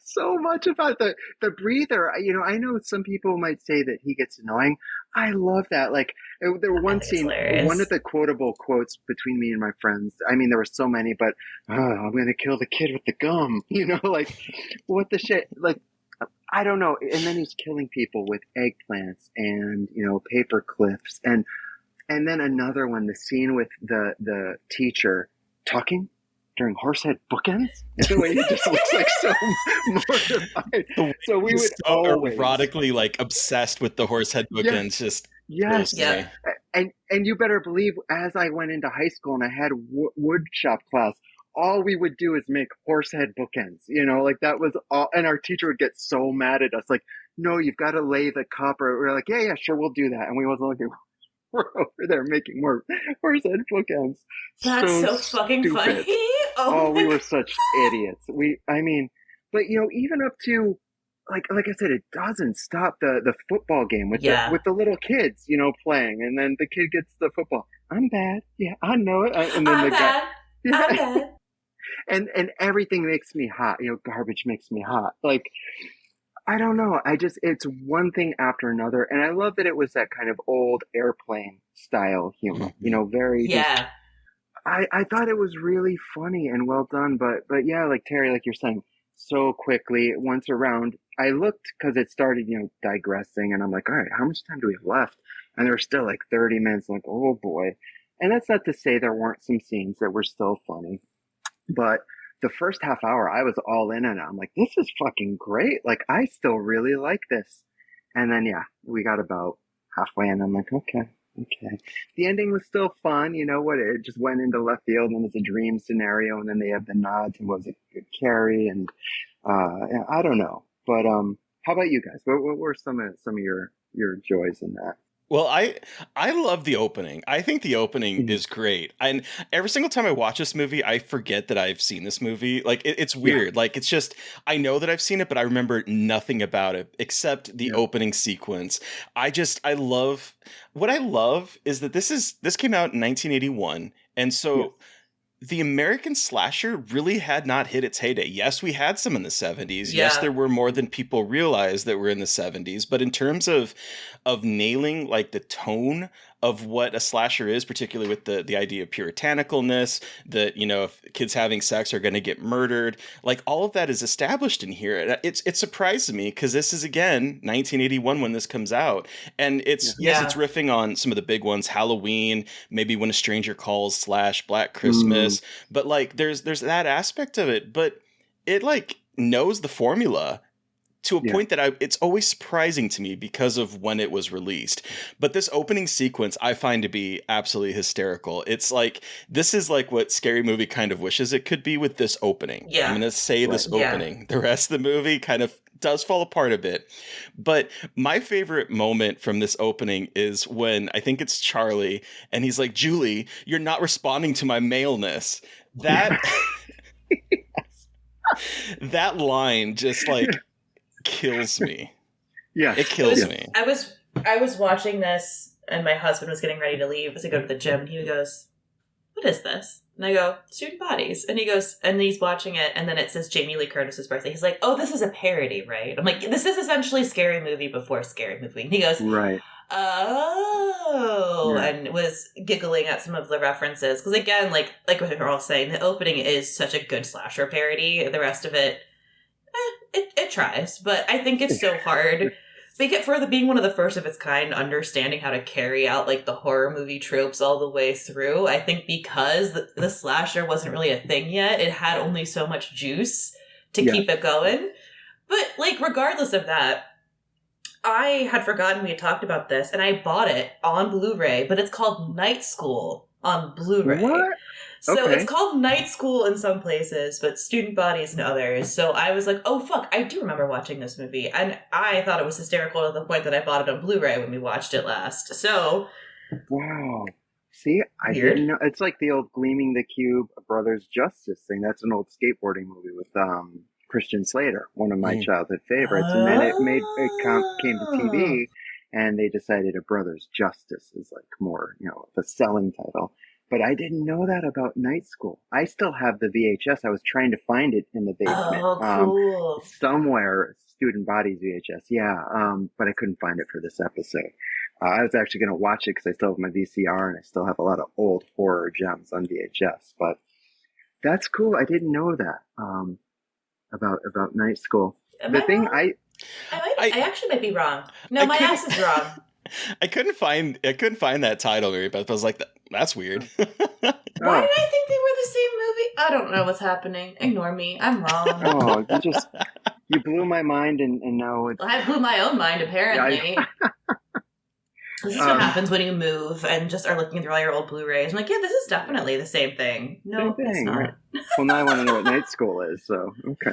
S4: so much about the breather. I know some people might say that he gets annoying. I love that. Like there were
S3: I
S4: one
S3: think it's
S4: scene, one of
S3: hilarious.
S4: the quotable quotes between me and my friends. I mean, there were so many, but I'm gonna kill the kid with the gum. Like what the shit. Like I don't know. And then he's killing people with eggplants and paper clips and then another one, the scene with the teacher talking during Horsehead Bookends. The way he just looks like so mortified.
S2: The way
S4: So we
S2: he's
S4: would
S2: so
S4: always,
S2: erotically like obsessed with the horsehead
S4: yes,
S2: bookends just kills
S4: yes.
S3: Yep.
S2: me.
S4: And you better believe, as I went into high school and I had wood shop class, all we would do is make horsehead bookends. Like that was all. And our teacher would get so mad at us, like, no, you've got to lay the copper. We're like, yeah, sure, we'll do that. And we wasn't looking. We're over there making more horsehead bookends.
S3: That's
S4: So
S3: so fucking funny.
S4: stupid.
S3: Oh
S4: Oh, we
S3: my
S4: were
S3: god.
S4: such idiots. I mean, but even up to like I said, it doesn't stop the football game with the
S3: Yeah.
S4: with the little kids, playing, and then the kid gets the football. I'm bad. Yeah, I know it. And then
S3: I'm
S4: the guy,
S3: bad. I'm
S4: yeah,
S3: bad.
S4: and everything makes me hot. Garbage makes me hot. Like I don't know. It's one thing after another, and I love that it was that kind of old airplane style humor.
S2: Mhm.
S4: Very just
S3: Yeah.
S4: I thought it was really funny and well done, but yeah, like Terry, like you're saying, so quickly once around, I looked because it started, digressing, and I'm like, all right, how much time do we have left? And there were still like 30 minutes. Like, oh boy, and that's not to say there weren't some scenes that were still funny, but the first half hour, I was all in on it. I'm like, this is fucking great. Like, I still really like this. And then, yeah, we got about halfway, and I'm like, okay, okay. The ending was still fun. You know what? It just went into left field, and it was a dream scenario, and then they have the nod to was it Carrie, and yeah, I don't know. But how about you guys? What were some of your joys in that?
S2: Well, I love the opening. I think the opening
S4: Mhm.
S2: is great. And every single time I watch this movie, I forget that I've seen this movie. Like it's
S4: Yeah,
S2: weird. Like it's just I know that I've seen it, but I remember nothing about it except the
S4: yeah,
S2: opening sequence. I love what I love is that this came out in 1981. And
S4: yes,
S2: so the American slasher really had not hit its heyday. Yes, we had some in the 70s. Yes,
S3: Yeah.
S2: there were more than people realized that were in the 70s, but in terms of nailing like the tone of what a slasher is, particularly with the idea of puritanicalness, that if kids having sex are going to get murdered, like all of that is established in here. And it surprises me because this is again 1981 when this comes out, and
S4: yeah.
S2: it's yes, it's
S3: Yeah.
S2: riffing on some of the big ones, Halloween, maybe When a Stranger Calls slash Black
S4: Mm,
S2: Christmas, but like there's that aspect of it, but it like knows the formula to a
S4: yeah,
S2: point that it's always surprising to me because of when it was released. But this opening sequence I find to be absolutely hysterical. It's like this is like what Scary Movie kind of wishes it could be with this opening. I'm
S3: Yeah.
S2: going to say
S4: right.
S2: this
S3: Yeah.
S2: opening. The rest of the movie kind of does fall apart a bit. But my favorite moment from this opening is when I think it's Charlie and he's like, "Julie, you're not responding to my maleness."
S4: Yeah.
S2: That that line just like kills me. It
S4: Yes,
S3: It
S2: kills
S3: was
S4: yes.
S2: me.
S3: I was watching this and my husband was getting ready to leave to go to the gym and he goes, "What is this?" And I go, "Student Bodies." And he goes, and he's watching it and then it says Jamie Lee Curtis's birthday. He's like, "Oh, this is a parody, right?" I'm like, "This is essentially Scary Movie before Scary Movie." And he goes,
S4: Right.
S3: "Oh,"
S4: Yeah.
S3: and was giggling at some of the references. Because again, like what we're all saying, the opening is such a good slasher parody. The rest of it, it tries, but I think it's so hard. For the being one of the first of its kind, understanding how to carry out like the horror movie tropes all the way through. I think because the slasher wasn't really a thing yet, it had only so much juice to
S4: Yes.
S3: keep it going. But like, regardless of that, I had forgotten we had talked about this, and I bought it on Blu-ray, but it's called Night School on Blu-ray.
S4: What?
S3: So it's
S4: Okay.
S3: called Night School in some places, but Student Bodies in others. So I was like, oh fuck, I do remember watching this movie. And I thought it was hysterical to the point that I bought it on Blu-ray when we watched it last. So,
S4: Wow. See, I
S3: weird.
S4: didn't know. It's like the old Gleaming the Cube, a Brothers Justice thing. That's an old skateboarding movie with Christian Slater, one of my
S2: Mm.
S4: childhood favorites. And then came to
S3: Oh.
S4: TV, and they decided a Brothers Justice is like more, of a selling title. But I didn't know that about Night School. I still have the VHS. I was trying to find it in the basement.
S3: Oh, cool.
S4: Somewhere, Student Bodies VHS. Yeah, but I couldn't find it for this episode. I was actually going to watch it because I still have my VCR and I still have a lot of old horror gems on VHS. But that's cool. I didn't know that about Night School.
S3: Am
S4: The
S3: I
S4: thing
S3: wrong? I actually might be wrong. No, my ass is wrong.
S2: I couldn't find that title, Mary Beth. I was like, that's weird.
S3: Why did I think they were the same movie? I don't know what's happening. Ignore me. I'm wrong.
S4: Oh, you blew my mind, and now it's...
S3: I blew my own mind, apparently. This is what happens when you move and just are looking through all your old Blu-rays. I'm like, yeah, this is definitely the same thing. No,
S4: Same
S3: it's
S4: thing,
S3: not.
S4: right. Well, now I want to know what Night School is, so, okay.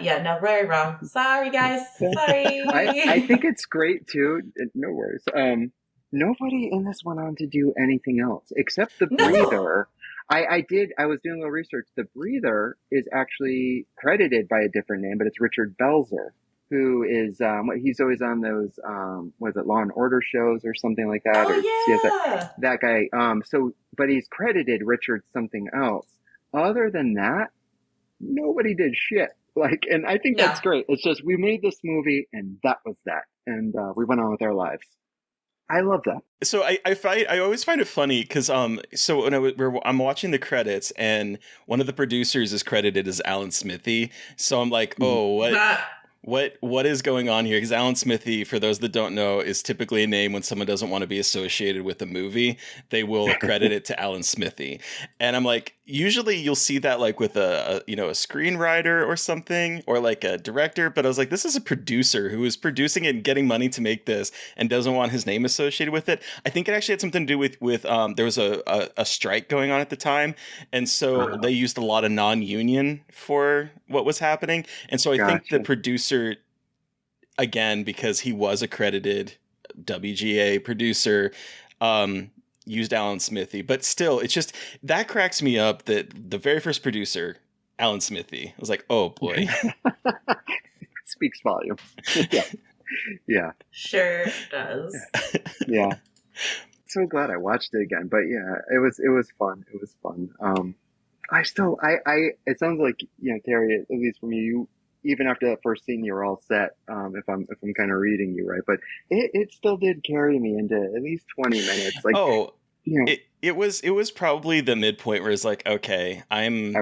S3: Yeah, no, very wrong. Sorry, guys. Sorry.
S4: I think it's great, too. No worries. Nobody in this went on to do anything else, except the breather. I was doing a little research. The breather is actually credited by a different name, but it's Richard Belzer, who is, he's always on those, was it Law and Order shows or something like that?
S3: Oh,
S4: or
S3: yeah.
S4: that guy. But he's credited Richard something else. Other than that, nobody did shit. And I think that's great. It's just, we made this movie and that was that. And, we went on with our lives. I love that.
S2: So I always find it funny because so when I'm watching the credits and one of the producers is credited as Alan Smithy, so I'm like, what is going on here? Because Alan Smithy, for those that don't know, is typically a name when someone doesn't want to be associated with a movie, they will credit it to Alan Smithy. And I'm like, usually you'll see that like with a screenwriter or something, or like a director. But I was like, this is a producer who is producing it and getting money to make this and doesn't want his name associated with it. I think it actually had something to do with there was a strike going on at the time. And so they used a lot of non-union for what was happening. And so I think the producer, again, because he was accredited WGA producer, used Alan Smithy. But still, it's just, that cracks me up that the very first producer, Alan Smithy, I was like, oh boy.
S4: Speaks volumes. Yeah.
S3: Sure does.
S4: Yeah. So glad I watched it again. But yeah, it was fun. It was fun. It sounds like, Terry, at least from you, even after that first scene, you were all set. If I'm kind of reading you right, but it still did carry me into at least 20 minutes. Like,
S2: it was probably the midpoint where it's like, okay, I'm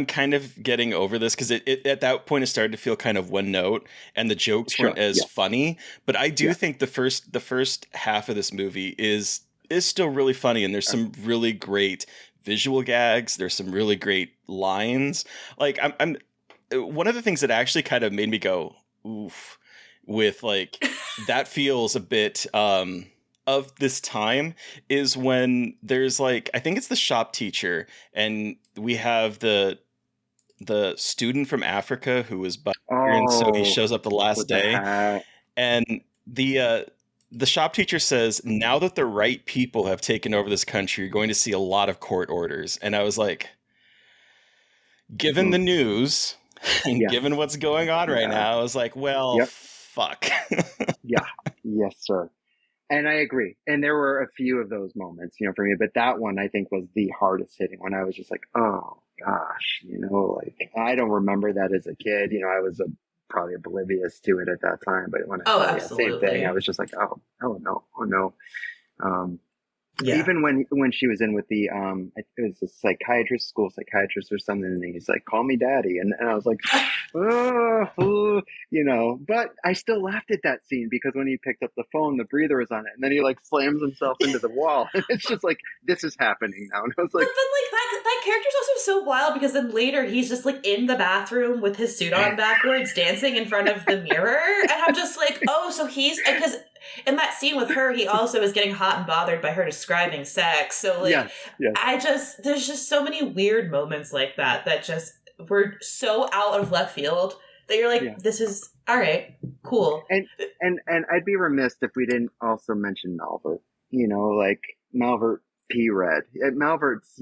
S2: kind of getting over this, because it at that point it started to feel kind of one note and the jokes weren't as funny. But I do think the first half of this movie is still really funny, and there's some really great visual gags. There's some really great lines. Like I'm one of the things that actually kind of made me go, oof, with like, that feels a bit of this time, is when there's like, I think it's the shop teacher, and we have the student from Africa who was by here, and so he shows up the last day, and the shop teacher says, now that the right people have taken over this country, you're going to see a lot of court orders. And I was like, given the news and given what's going on right now, I was like, well, fuck.
S4: Yeah. Yes, sir. And I agree. And there were a few of those moments, for me, but that one I think was the hardest hitting one. I was just like, oh gosh, like, I don't remember that as a kid. I was probably oblivious to it at that time, but when I saw the same thing, I was just like, oh no. Even when she was in with the it was a school psychiatrist or something, and he's like, call me daddy, and I was like, but I still laughed at that scene, because when he picked up the phone, the breather was on it, and then he like slams himself into the wall, and it's just like, this is happening now. And I was like,
S3: but then like that character's also so wild, because then later he's just like in the bathroom with his suit on backwards, dancing in front of the mirror, and I'm just like, oh, so he's, because in that scene with her, he also is getting hot and bothered by her describing sex. So like, there's just so many weird moments like that just were so out of left field that you're like, this is all right, cool.
S4: And I'd be remiss if we didn't also mention Malvert. Like Malvert P. Red. Malvert's,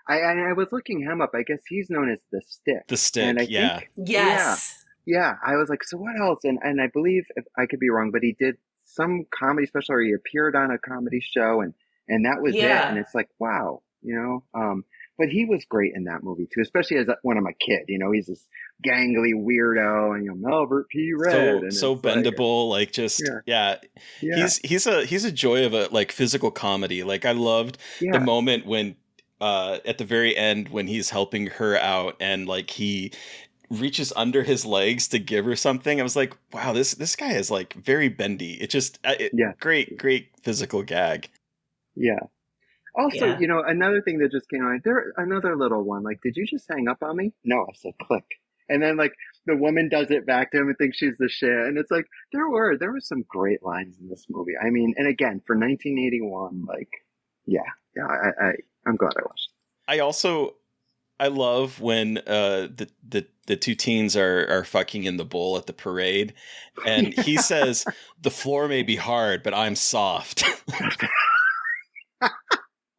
S4: I was looking him up. I guess he's known as the Stick.
S2: The Stick, and I think,
S3: yes.
S4: Yeah, I was like, so what else? And I believe, if I could be wrong, but he did some comedy special, or he appeared on a comedy show, and and that was it. And
S3: Yeah.
S4: it's like, wow, but he was great in that movie too, especially as when I'm a kid. He's this gangly weirdo, and Melvert P. Red, and
S2: So
S4: it's like,
S2: bendable, like just
S4: yeah,
S2: yeah.
S4: yeah,
S2: He's a joy of a like physical comedy. Like I loved the
S4: yeah,
S2: moment when at the very end when he's helping her out and like he reaches under his legs to give her something. I was like, wow, this guy is like very bendy. It just
S4: yeah,
S2: great physical gag.
S4: yeah. Also,
S3: Yeah.
S4: another thing that just came on, another little one, like, did you just hang up on me? No, I said click. And then like the woman does it back to him and thinks she's the shit. And it's like, there were some great lines in this movie. I mean, and again, for 1981, like, yeah, I'm glad I watched
S2: I love when the two teens are fucking in the bowl at the parade, and
S4: it.
S2: he says, "The floor may be hard, but I'm soft."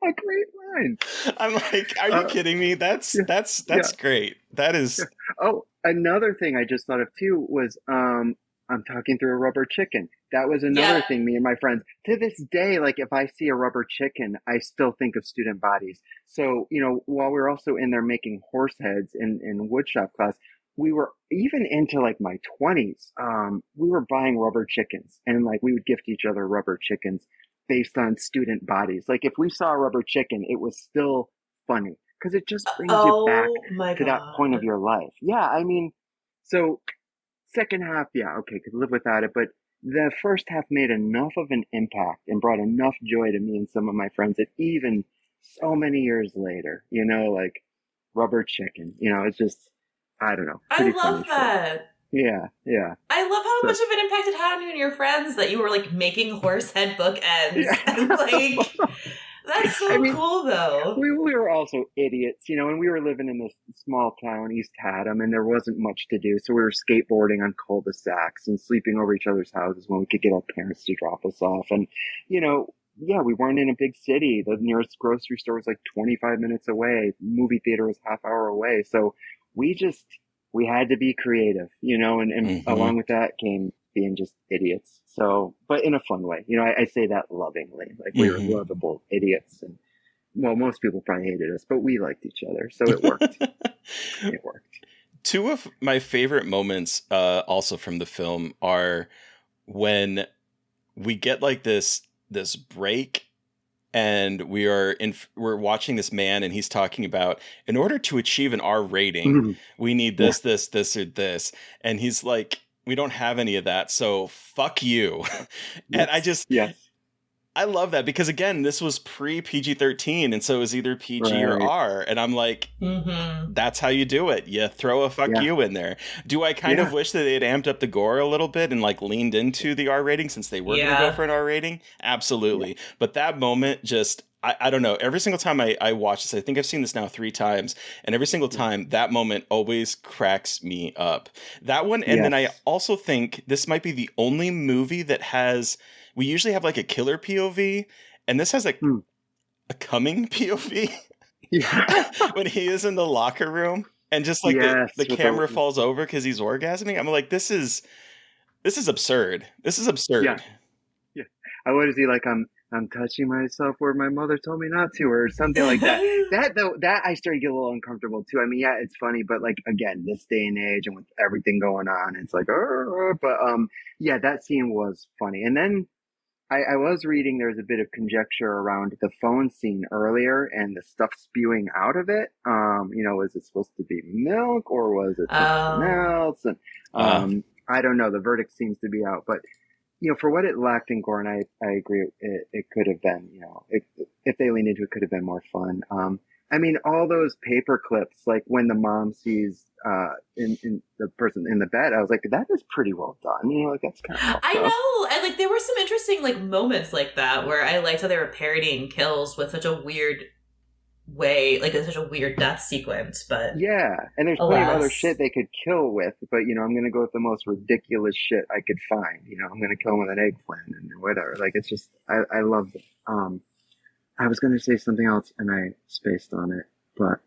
S4: A great line.
S2: I'm like, are you kidding me?
S4: Yeah,
S2: That's great. That
S4: yeah.
S2: is
S4: Oh, another thing I just thought of too was I'm talking through a rubber chicken. That was another
S3: Yeah.
S4: thing me and my friends to this day, like if I see a rubber chicken, I still think of student bodies. So, while we were also in there making horse heads in woodshop class, we were even into like my 20s. We were buying rubber chickens, and like we would gift each other rubber chickens based on student bodies. Like if we saw a rubber chicken, it was still funny because it just brings you back
S3: Oh my
S4: to that point of
S3: God.
S4: your life. Yeah, I mean, so second half, yeah, okay, could live without it, but the first half made enough of an impact and brought enough joy to me and some of my friends that even so many years later, like rubber chicken, it's just, I don't know,
S3: I
S4: pretty
S3: love
S4: funny shit.
S3: that.
S4: Yeah, yeah.
S3: I love how
S4: So,
S3: much of an impact it had on you and your friends that you were like making horse head bookends
S4: yeah.
S3: and like that's
S4: I
S3: so
S4: mean,
S3: cool though.
S4: we were also idiots, and we were living in this small town, East Haddam, and there wasn't much to do. So we were skateboarding on cul-de-sacs and sleeping over each other's houses when we could get our parents to drop us off. And, yeah, we weren't in a big city. The nearest grocery store was like 25 minutes away. Movie theater was half hour away. So we just, we had to be creative, and
S2: mhm.
S4: along with that came being just idiots. So, but in a fun way, I say that lovingly, like we were
S2: Mhm.
S4: lovable idiots, and well, most people probably hated us, but we liked each other, so it worked. It worked.
S2: Two of my favorite moments also from the film are when we get like this break and we're watching this man and he's talking about in order to achieve an R rating we need
S4: Yeah.
S2: this or this, and he's like, we don't have any of that, so fuck you. And
S4: Yes. Yes.
S2: I love that because again this was pre PG-13, and so it was either PG or
S4: Right.
S2: R, and I'm like,
S3: Mm-hmm.
S2: that's how you do it. You throw a fuck
S4: Yeah.
S2: you in there. Do I kind of
S4: Yeah.
S2: wish that they had amped up the gore a little bit and like leaned into the R rating since they were going to go
S3: Yeah.
S2: for an R rating?
S4: Yeah.
S2: Absolutely. But that moment just, I don't know. Every single time I watch this, I think I've seen this now 3 times, and every single
S4: Yeah.
S2: time that moment always cracks me up. That one, and then I
S4: Yes.
S2: also think this might be the only movie that has, we usually have like a killer POV, and this has
S4: Hmm.
S2: a coming POV.
S4: Yeah.
S2: When he is in the locker room and just like the
S4: Yes. With the
S2: camera falls over because he's orgasming. I'm like, this is absurd. This is
S4: yeah.
S2: absurd.
S4: Yeah. What is he like? I'm touching myself where my mother told me not to, or something like that. That though, that I started to get a little uncomfortable too. I mean, yeah, it's funny, but like again, this day and age and with everything going on, it's like, but yeah, that scene was funny. And then I was reading there's a bit of conjecture around the phone scene earlier and the stuff spewing out of it. Was it supposed to be milk or was it something
S3: Oh.
S4: else? And
S2: Uh,
S4: I don't know. The verdict seems to be out, but for what it lacked in gore, and I agree, it could have been, if they leaned into it, could have been more fun. I mean, all those paper clips, like when the mom sees in the person in the bed, I was like, that is pretty well done. Like that's kind of
S3: I
S4: fucked up.
S3: know. And like there were some interesting like moments like that where I liked how they were parodying kills with such a weird way, like it's such a weird death sequence, but
S4: Yeah, and there's plenty of other
S3: alas.
S4: shit they could kill with, but I'm gonna go with the most ridiculous shit I could find. I'm gonna kill him with an eggplant and whatever. Like it's just, I love it. I was gonna say something else and I spaced on it, but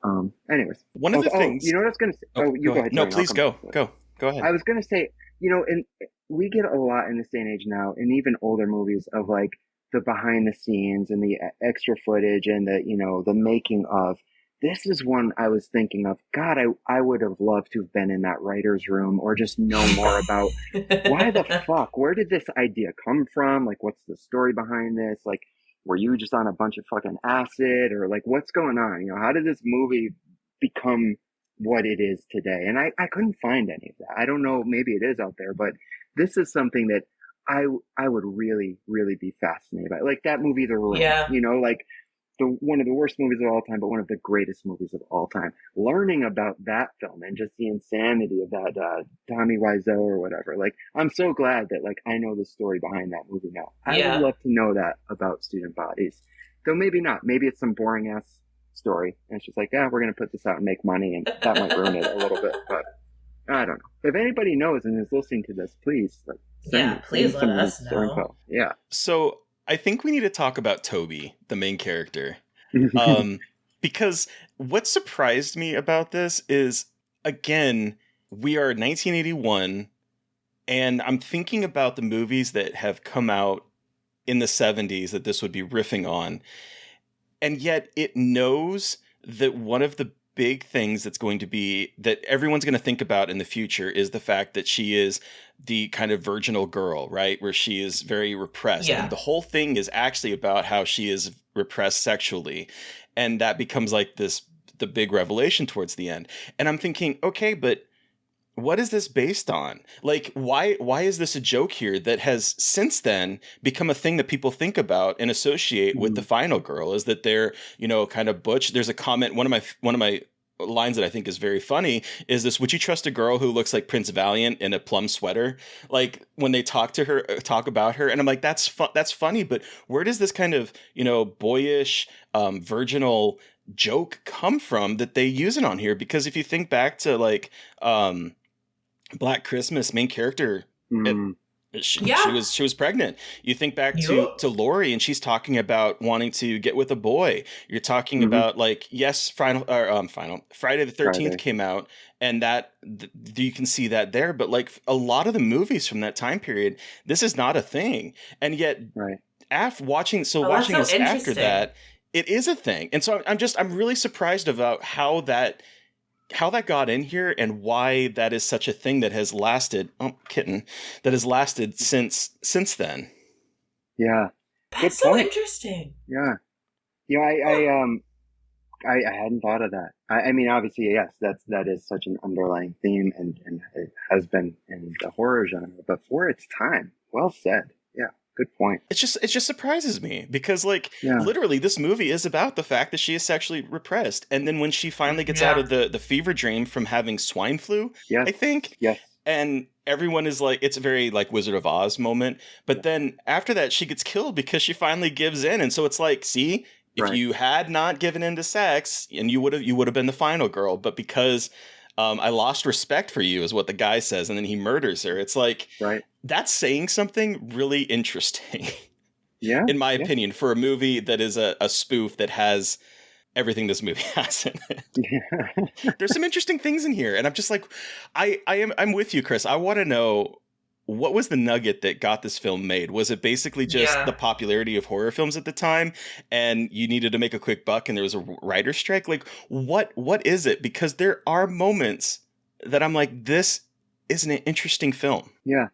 S4: anyways.
S2: one of
S4: Oh,
S2: the
S4: you
S2: things.
S4: know what I was gonna say?
S2: Oh,
S4: Oh, you
S2: go
S4: go
S2: ahead.
S4: ahead,
S2: No,
S4: Tony. I'll
S2: please
S4: come back to it.
S2: go ahead.
S4: I was gonna say, and we get a lot in this day and age now, and even older movies of like the behind the scenes and the extra footage and the, the making of. This is one I was thinking of. God, I would have loved to have been in that writer's room or just know more about why the fuck, where did this idea come from? Like, what's the story behind this? Like, were you just on a bunch of fucking acid or like, what's going on? How did this movie become what it is today? And I couldn't find any of that. I don't know, maybe it is out there, but this is something that I would really, really be fascinated by. Like that movie, The Room,
S3: Yeah.
S4: like one of the worst movies of all time, but one of the greatest movies of all time. Learning about that film and just the insanity of that Tommy Wiseau or whatever. Like, I'm so glad that like I know the story behind that movie now. I
S3: Yeah.
S4: would love to know that about Student Bodies. Though maybe not. Maybe it's some boring ass story. And it's just like, yeah, we're gonna put this out and make money, and that might ruin it a little bit. But I don't know. If anybody knows and is listening to this, please
S3: please let us know.
S4: Info. Yeah.
S2: So I think we need to talk about Toby, the main character. Because what surprised me about this is, again, we are 1981, and I'm thinking about the movies that have come out in the 70s that this would be riffing on. And yet it knows that one of the big things that's going to be that everyone's going to think about in the future is the fact that she is the kind of virginal girl, right? Where she is very repressed.
S3: Yeah.
S2: And the whole thing is actually about how she is repressed sexually. And that becomes like the big revelation towards the end. And I'm thinking, okay, but what is this based on? Like, why is this a joke here that has since then become a thing that people think about and associate with the final girl? Is that they're, kind of butch? There's a comment, one of my lines that I think is very funny is this: would you trust a girl who looks like Prince Valiant in a plum sweater? Like when they talk about her, and I'm like, that's funny, but where does this kind of, boyish, virginal joke come from that they use it on here? Because if you think back to like, Black Christmas, main character, she was pregnant. You think back to Lori, and she's talking about wanting to get with a boy. You're talking about like, yes, Friday the 13th came out, and that you can see that there. But like a lot of the movies from that time period, this is not a thing, and yet after watching this after that, it is a thing. And so I'm really surprised about how that got in here and why that is such a thing that has lasted. That has lasted since then.
S4: Yeah,
S3: that's so interesting.
S4: Yeah, I hadn't thought of that. I mean, obviously, yes, that is such an underlying theme, and it has been in the horror genre, but for its time, well said. Yeah. Good point.
S2: It just surprises me because literally this movie is about the fact that she is sexually repressed. And then when she finally gets out of the fever dream from having swine flu, I think.
S4: Yes.
S2: And everyone is like, it's a very like Wizard of Oz moment. But then after that, she gets killed because she finally gives in. And so it's like, see, if you had not given in to sex, and you would have been the final girl, but because I lost respect for you is what the guy says, and then he murders her. It's like, that's saying something really interesting.
S4: Yeah.
S2: In my opinion, for a movie that is a spoof that has everything this movie has in it. Yeah. There's some interesting things in here. And I'm just like, I'm with you, Chris. I want to know, what was the nugget that got this film made? Was it basically just the popularity of horror films at the time, and you needed to make a quick buck and there was a writer's strike? Like, what is it? Because there are moments that I'm like, this is an interesting film.
S4: Yeah,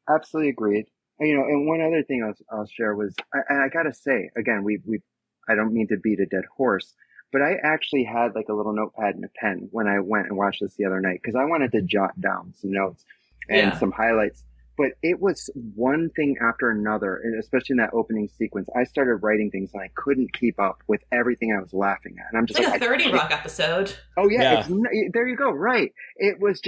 S4: absolutely agreed. And one other thing I'll share was, I gotta say, again, I don't mean to beat a dead horse, but I actually had like a little notepad and a pen when I went and watched this the other night, because I wanted to jot down some notes and some highlights. But it was one thing after another, and especially in that opening sequence, I started writing things and I couldn't keep up with everything I was laughing at. And I'm just
S3: like a 30 Rock episode.
S4: Oh yeah. There you go. Right. It was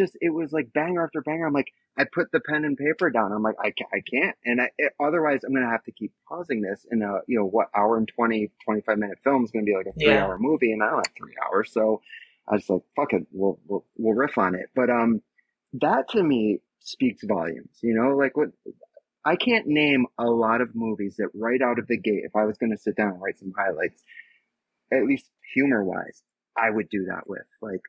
S4: like banger after banger. I'm like, I put the pen and paper down. I'm like, I can't. And otherwise I'm going to have to keep pausing this. And hour and 25 minute film is going to be like a 3-hour movie, and I don't have 3 hours. So I was like, fuck it. We'll riff on it. But, that to me speaks volumes, what I can't name a lot of movies that right out of the gate, if I was going to sit down and write some highlights, at least humor wise, I would do that with. Like,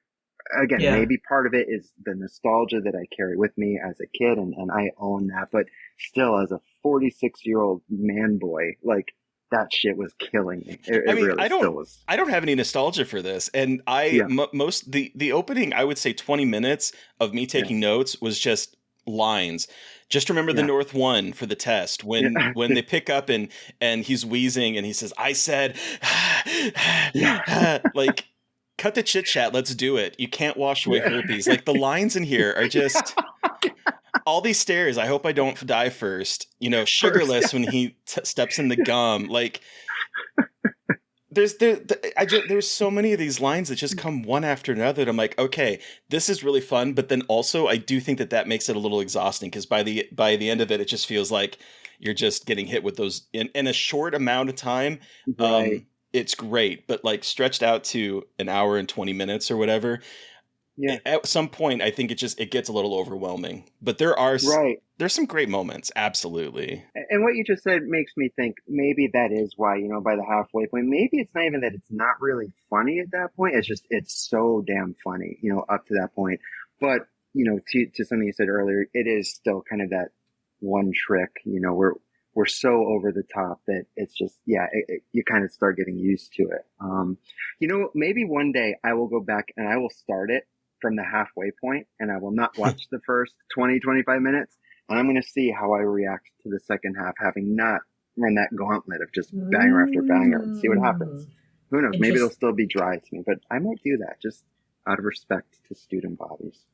S4: again, maybe part of it is the nostalgia that I carry with me as a kid, and I own that, but still as a 46-year-old man boy, like that shit was killing me. It
S2: I mean,
S4: really still was.
S2: I don't have any nostalgia for this, and
S4: Yeah.
S2: most the opening, I would say 20 minutes of me taking notes was just lines. Just remember the
S4: Yeah.
S2: North one for the test when
S4: Yeah.
S2: when they pick up and he's wheezing and he says, "I said,"
S4: Yeah.
S2: like, cut the chit chat, let's do it. You can't wash away
S4: Yeah.
S2: herpes. Like the lines in here are just. All these stairs, I hope I don't die first. You know, sugarless when he steps in the gum. Like, there's so many of these lines that just come one after another. And I'm like, okay, this is really fun. But then also, I do think that makes it a little exhausting because by the end of it, it just feels like you're just getting hit with those in a short amount of time.
S4: Right.
S2: It's great, but like stretched out to an hour and 20 minutes or whatever.
S4: Yeah.
S2: At some point, I think it gets a little overwhelming. But there's some great moments, absolutely.
S4: And what you just said makes me think maybe that is why, by the halfway point, maybe it's not even that it's not really funny at that point. It's just, it's so damn funny, up to that point. But, to something you said earlier, it is still kind of that one trick, we're so over the top that it's just, you kind of start getting used to it. Maybe one day I will go back and I will start it from the halfway point and I will not watch the first 20, 25 minutes. And I'm going to see how I react to the second half, having not run that gauntlet of just banger after banger and see what happens. Who knows? Maybe it'll still be dry to me, but I might do that just out of respect to student bodies.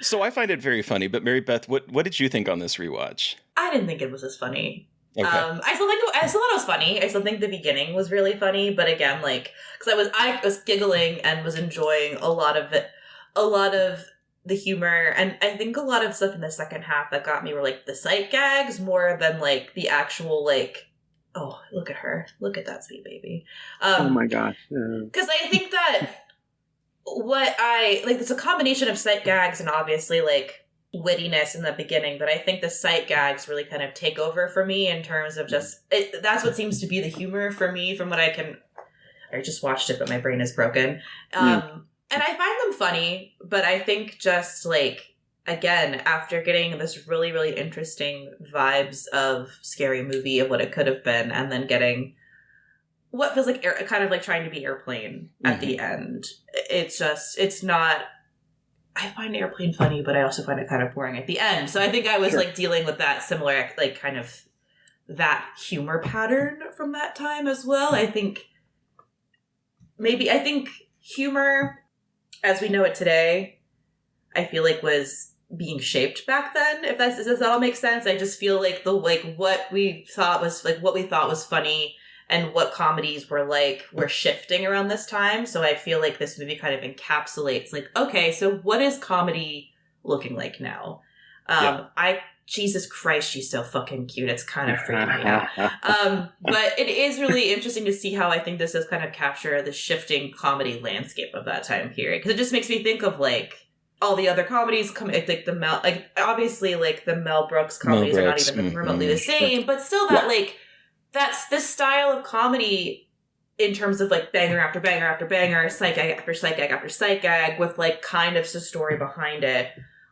S2: So I find it very funny, but Mary Beth, what did you think on this rewatch?
S3: I didn't think it was as funny.
S2: Okay.
S3: I still thought it was funny. I still think the beginning was really funny, but again, like, because I was giggling and was enjoying a lot of the humor, and I think a lot of stuff in the second half that got me were like the sight gags more than like the actual like, oh, look at her, look at that sweet baby.
S4: Oh my gosh!
S3: Because I think that what I like, it's a combination of sight gags and obviously like wittiness in the beginning, but I think the sight gags really kind of take over for me in terms of just that's what seems to be the humor for me from what I just watched it but my brain is broken, and I find them funny, but I think just like, again, after getting this really, really interesting vibes of Scary Movie of what it could have been, and then getting what feels like kind of like trying to be Airplane at the end, it's not. I find Airplane funny, but I also find it kind of boring at the end. So I think I was like dealing with that similar, like kind of that humor pattern from that time as well. I think humor as we know it today, I feel like was being shaped back then. Does that all make sense? I just feel like what we thought was funny and what comedies were shifting around this time. So I feel like this movie kind of encapsulates like, okay, so what is comedy looking like now? Jesus Christ, she's so fucking cute. It's kind of freaking me out. But it is really interesting to see how I think this does kind of capture the shifting comedy landscape of that time period. Because it just makes me think of like all the other comedies obviously like the Mel Brooks comedies are not even remotely the same, but still that's this style of comedy in terms of like banger after banger after banger, sight gag after sight gag after sight gag with like kind of a story behind it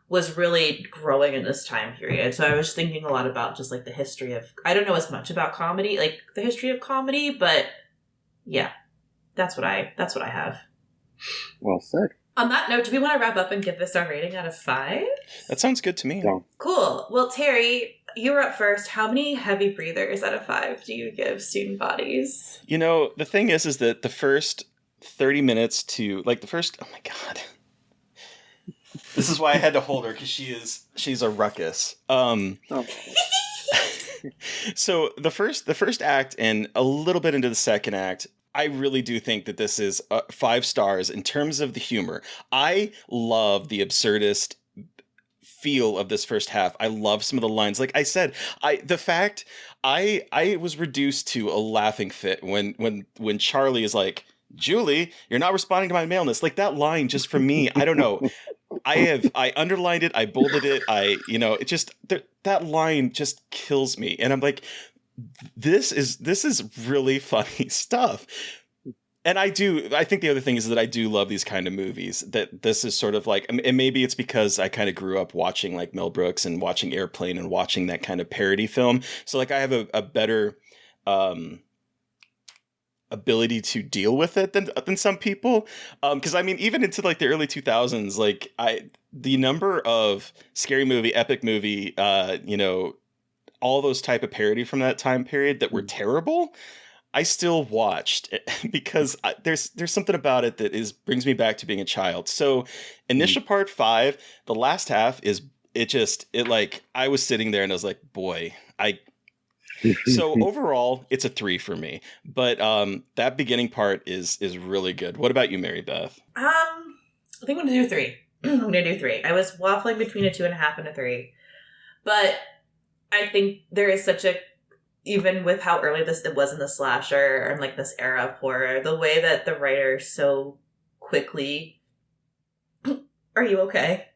S3: was really growing in this time period. So I was thinking a lot about just like the history of, I don't know as much about comedy, like the history of comedy, but yeah, that's what I have.
S4: Well said.
S3: On that note, do we want to wrap up and give this our rating out of 5?
S2: That sounds good to me.
S4: Yeah.
S3: Cool. Well, Terry, you were up first. How many heavy breathers out of 5 do you give Student Bodies?
S2: You know, the thing is that the first 30 minutes to like the first, oh my God. This is why I had to hold her, because she's a ruckus. So the first act and a little bit into the second act, I really do think that this is 5 stars in terms of the humor. I love the absurdist feel of this first half. I love some of the lines. Like I said, I was reduced to a laughing fit when Charlie is like, "Julie, you're not responding to my maleness." Like that line, just for me, I don't know. I underlined it. I bolded it. It just that line just kills me. And I'm like, this is really funny stuff. And I think the other thing is that I do love these kind of movies, that this is sort of like, and maybe it's because I kind of grew up watching like Mel Brooks and watching Airplane and watching that kind of parody film. So like I have a better ability to deal with it than some people. Because I mean, even into like the early 2000s, like the number of scary movie, epic movie, all those type of parody from that time period that were terrible, I still watched because there's something about it that brings me back to being a child. So initial part 5, the last half I was sitting there and I was like, boy, so overall it's a 3 for me. But that beginning part is really good. What about you, Mary Beth?
S3: I think I'm gonna do 3. I'm gonna do 3. I was waffling between a 2.5 and a 3. But I think there is such a, even with how early it was in the slasher and like this era of horror, the way that the writer so quickly, are you okay?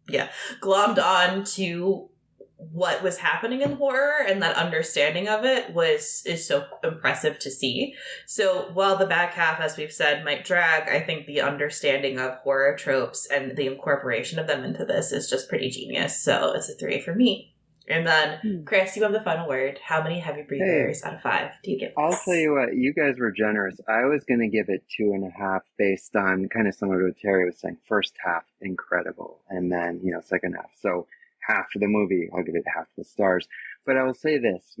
S3: Yeah. Glommed on to what was happening in horror, and that understanding of it is so impressive to see. So while the back half, as we've said, might drag, I think the understanding of horror tropes and the incorporation of them into this is just pretty genius. So it's a 3 for me. And then, Chris, you have the final word. How many heavy breathers out of 5 do you give this?
S4: I'll tell you what, you guys were generous. I was going to give it 2.5 based on kind of similar to what Terry was saying. First half, incredible. And then, second half. So half of the movie, I'll give it half the stars. But I will say this,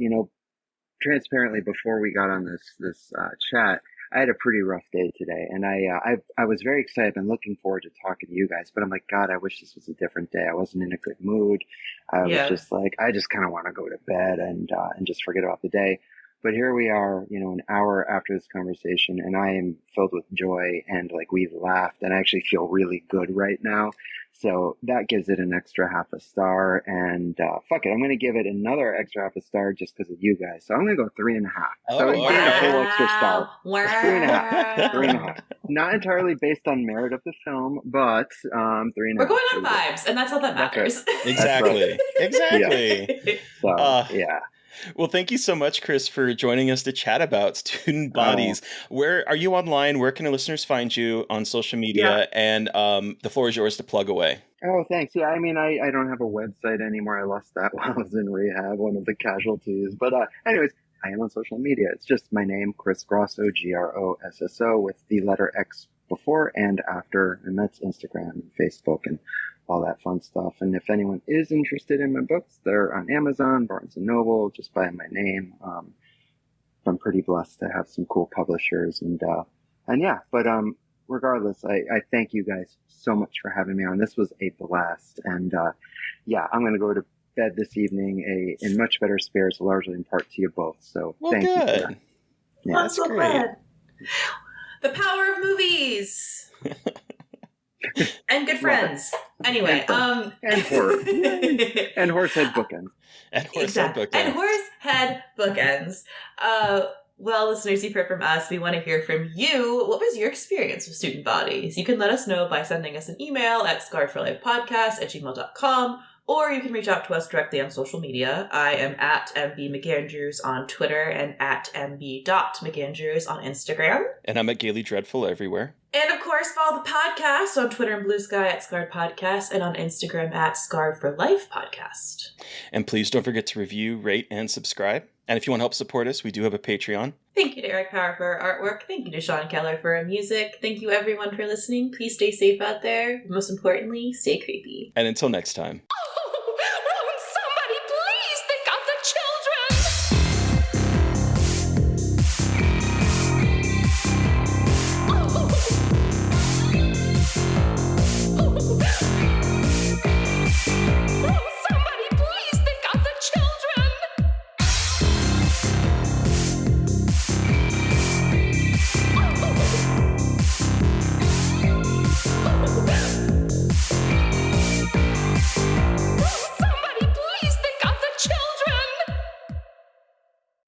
S4: transparently before we got on this chat, I had a pretty rough day today, and I was very excited and looking forward to talking to you guys. But I'm like, God, I wish this was a different day. I wasn't in a good mood. I was just like, I just kind of want to go to bed and just forget about the day. But here we are, an hour after this conversation, and I am filled with joy, and like we laughed, and I actually feel really good right now. So that gives it an extra half a star, and fuck it, I'm going to give it another extra half a star just because of you guys. So I'm going to go 3.5. So it gained a full extra star.
S3: Wow.
S4: 3.5. 3.5. Not entirely based on merit of the film, but 3.5.
S3: We're going on vibes, and that's all that matters.
S4: Right.
S2: Exactly.
S4: Right.
S2: Exactly.
S4: Yeah. So, yeah.
S2: Well, thank you so much, Chris, for joining us to chat about Student Bodies. Where are you online? Where can our listeners find you on social media? Yeah. And the floor is yours to plug away.
S4: Oh, thanks. Yeah, I mean, I don't have a website anymore. I lost that while I was in rehab, one of the casualties. But anyways, I am on social media. It's just my name, Chris Grosso, Grosso, with the letter X before and after. And that's Instagram and Facebook and all that fun stuff. And if anyone is interested in my books, they're on Amazon, Barnes & Noble, just by my name. I'm pretty blessed to have some cool publishers. And yeah, but regardless, I thank you guys so much for having me on. This was a blast. And yeah, I'm going to go to bed this evening in much better spirits, largely in part to you both. So
S2: well,
S4: thank
S2: good.
S4: you for that. Yeah,
S3: I'm so glad. The power of movies. And good friends. Anyway,
S4: and horror. And horsehead bookends.
S2: And horsehead bookends.
S3: And horsehead bookends. Well, listeners, you've heard from us. We want to hear from you. What was your experience with Student Bodies? You can let us know by sending us an email at scarredforlifepodcast@gmail.com, or you can reach out to us directly on social media. I am at MB McAndrews on Twitter and at MB.McAndrews on Instagram.
S2: And I'm at Gaily Dreadful everywhere.
S3: And of course, follow the podcast on Twitter and Blue Sky at Scarred Podcast and on Instagram at Scarred for Life Podcast.
S2: And please don't forget to review, rate, and subscribe. And if you want to help support us, we do have a Patreon.
S3: Thank you to Eric Power for our artwork. Thank you to Sean Keller for our music. Thank you everyone for listening. Please stay safe out there. Most importantly, stay creepy.
S2: And until next time.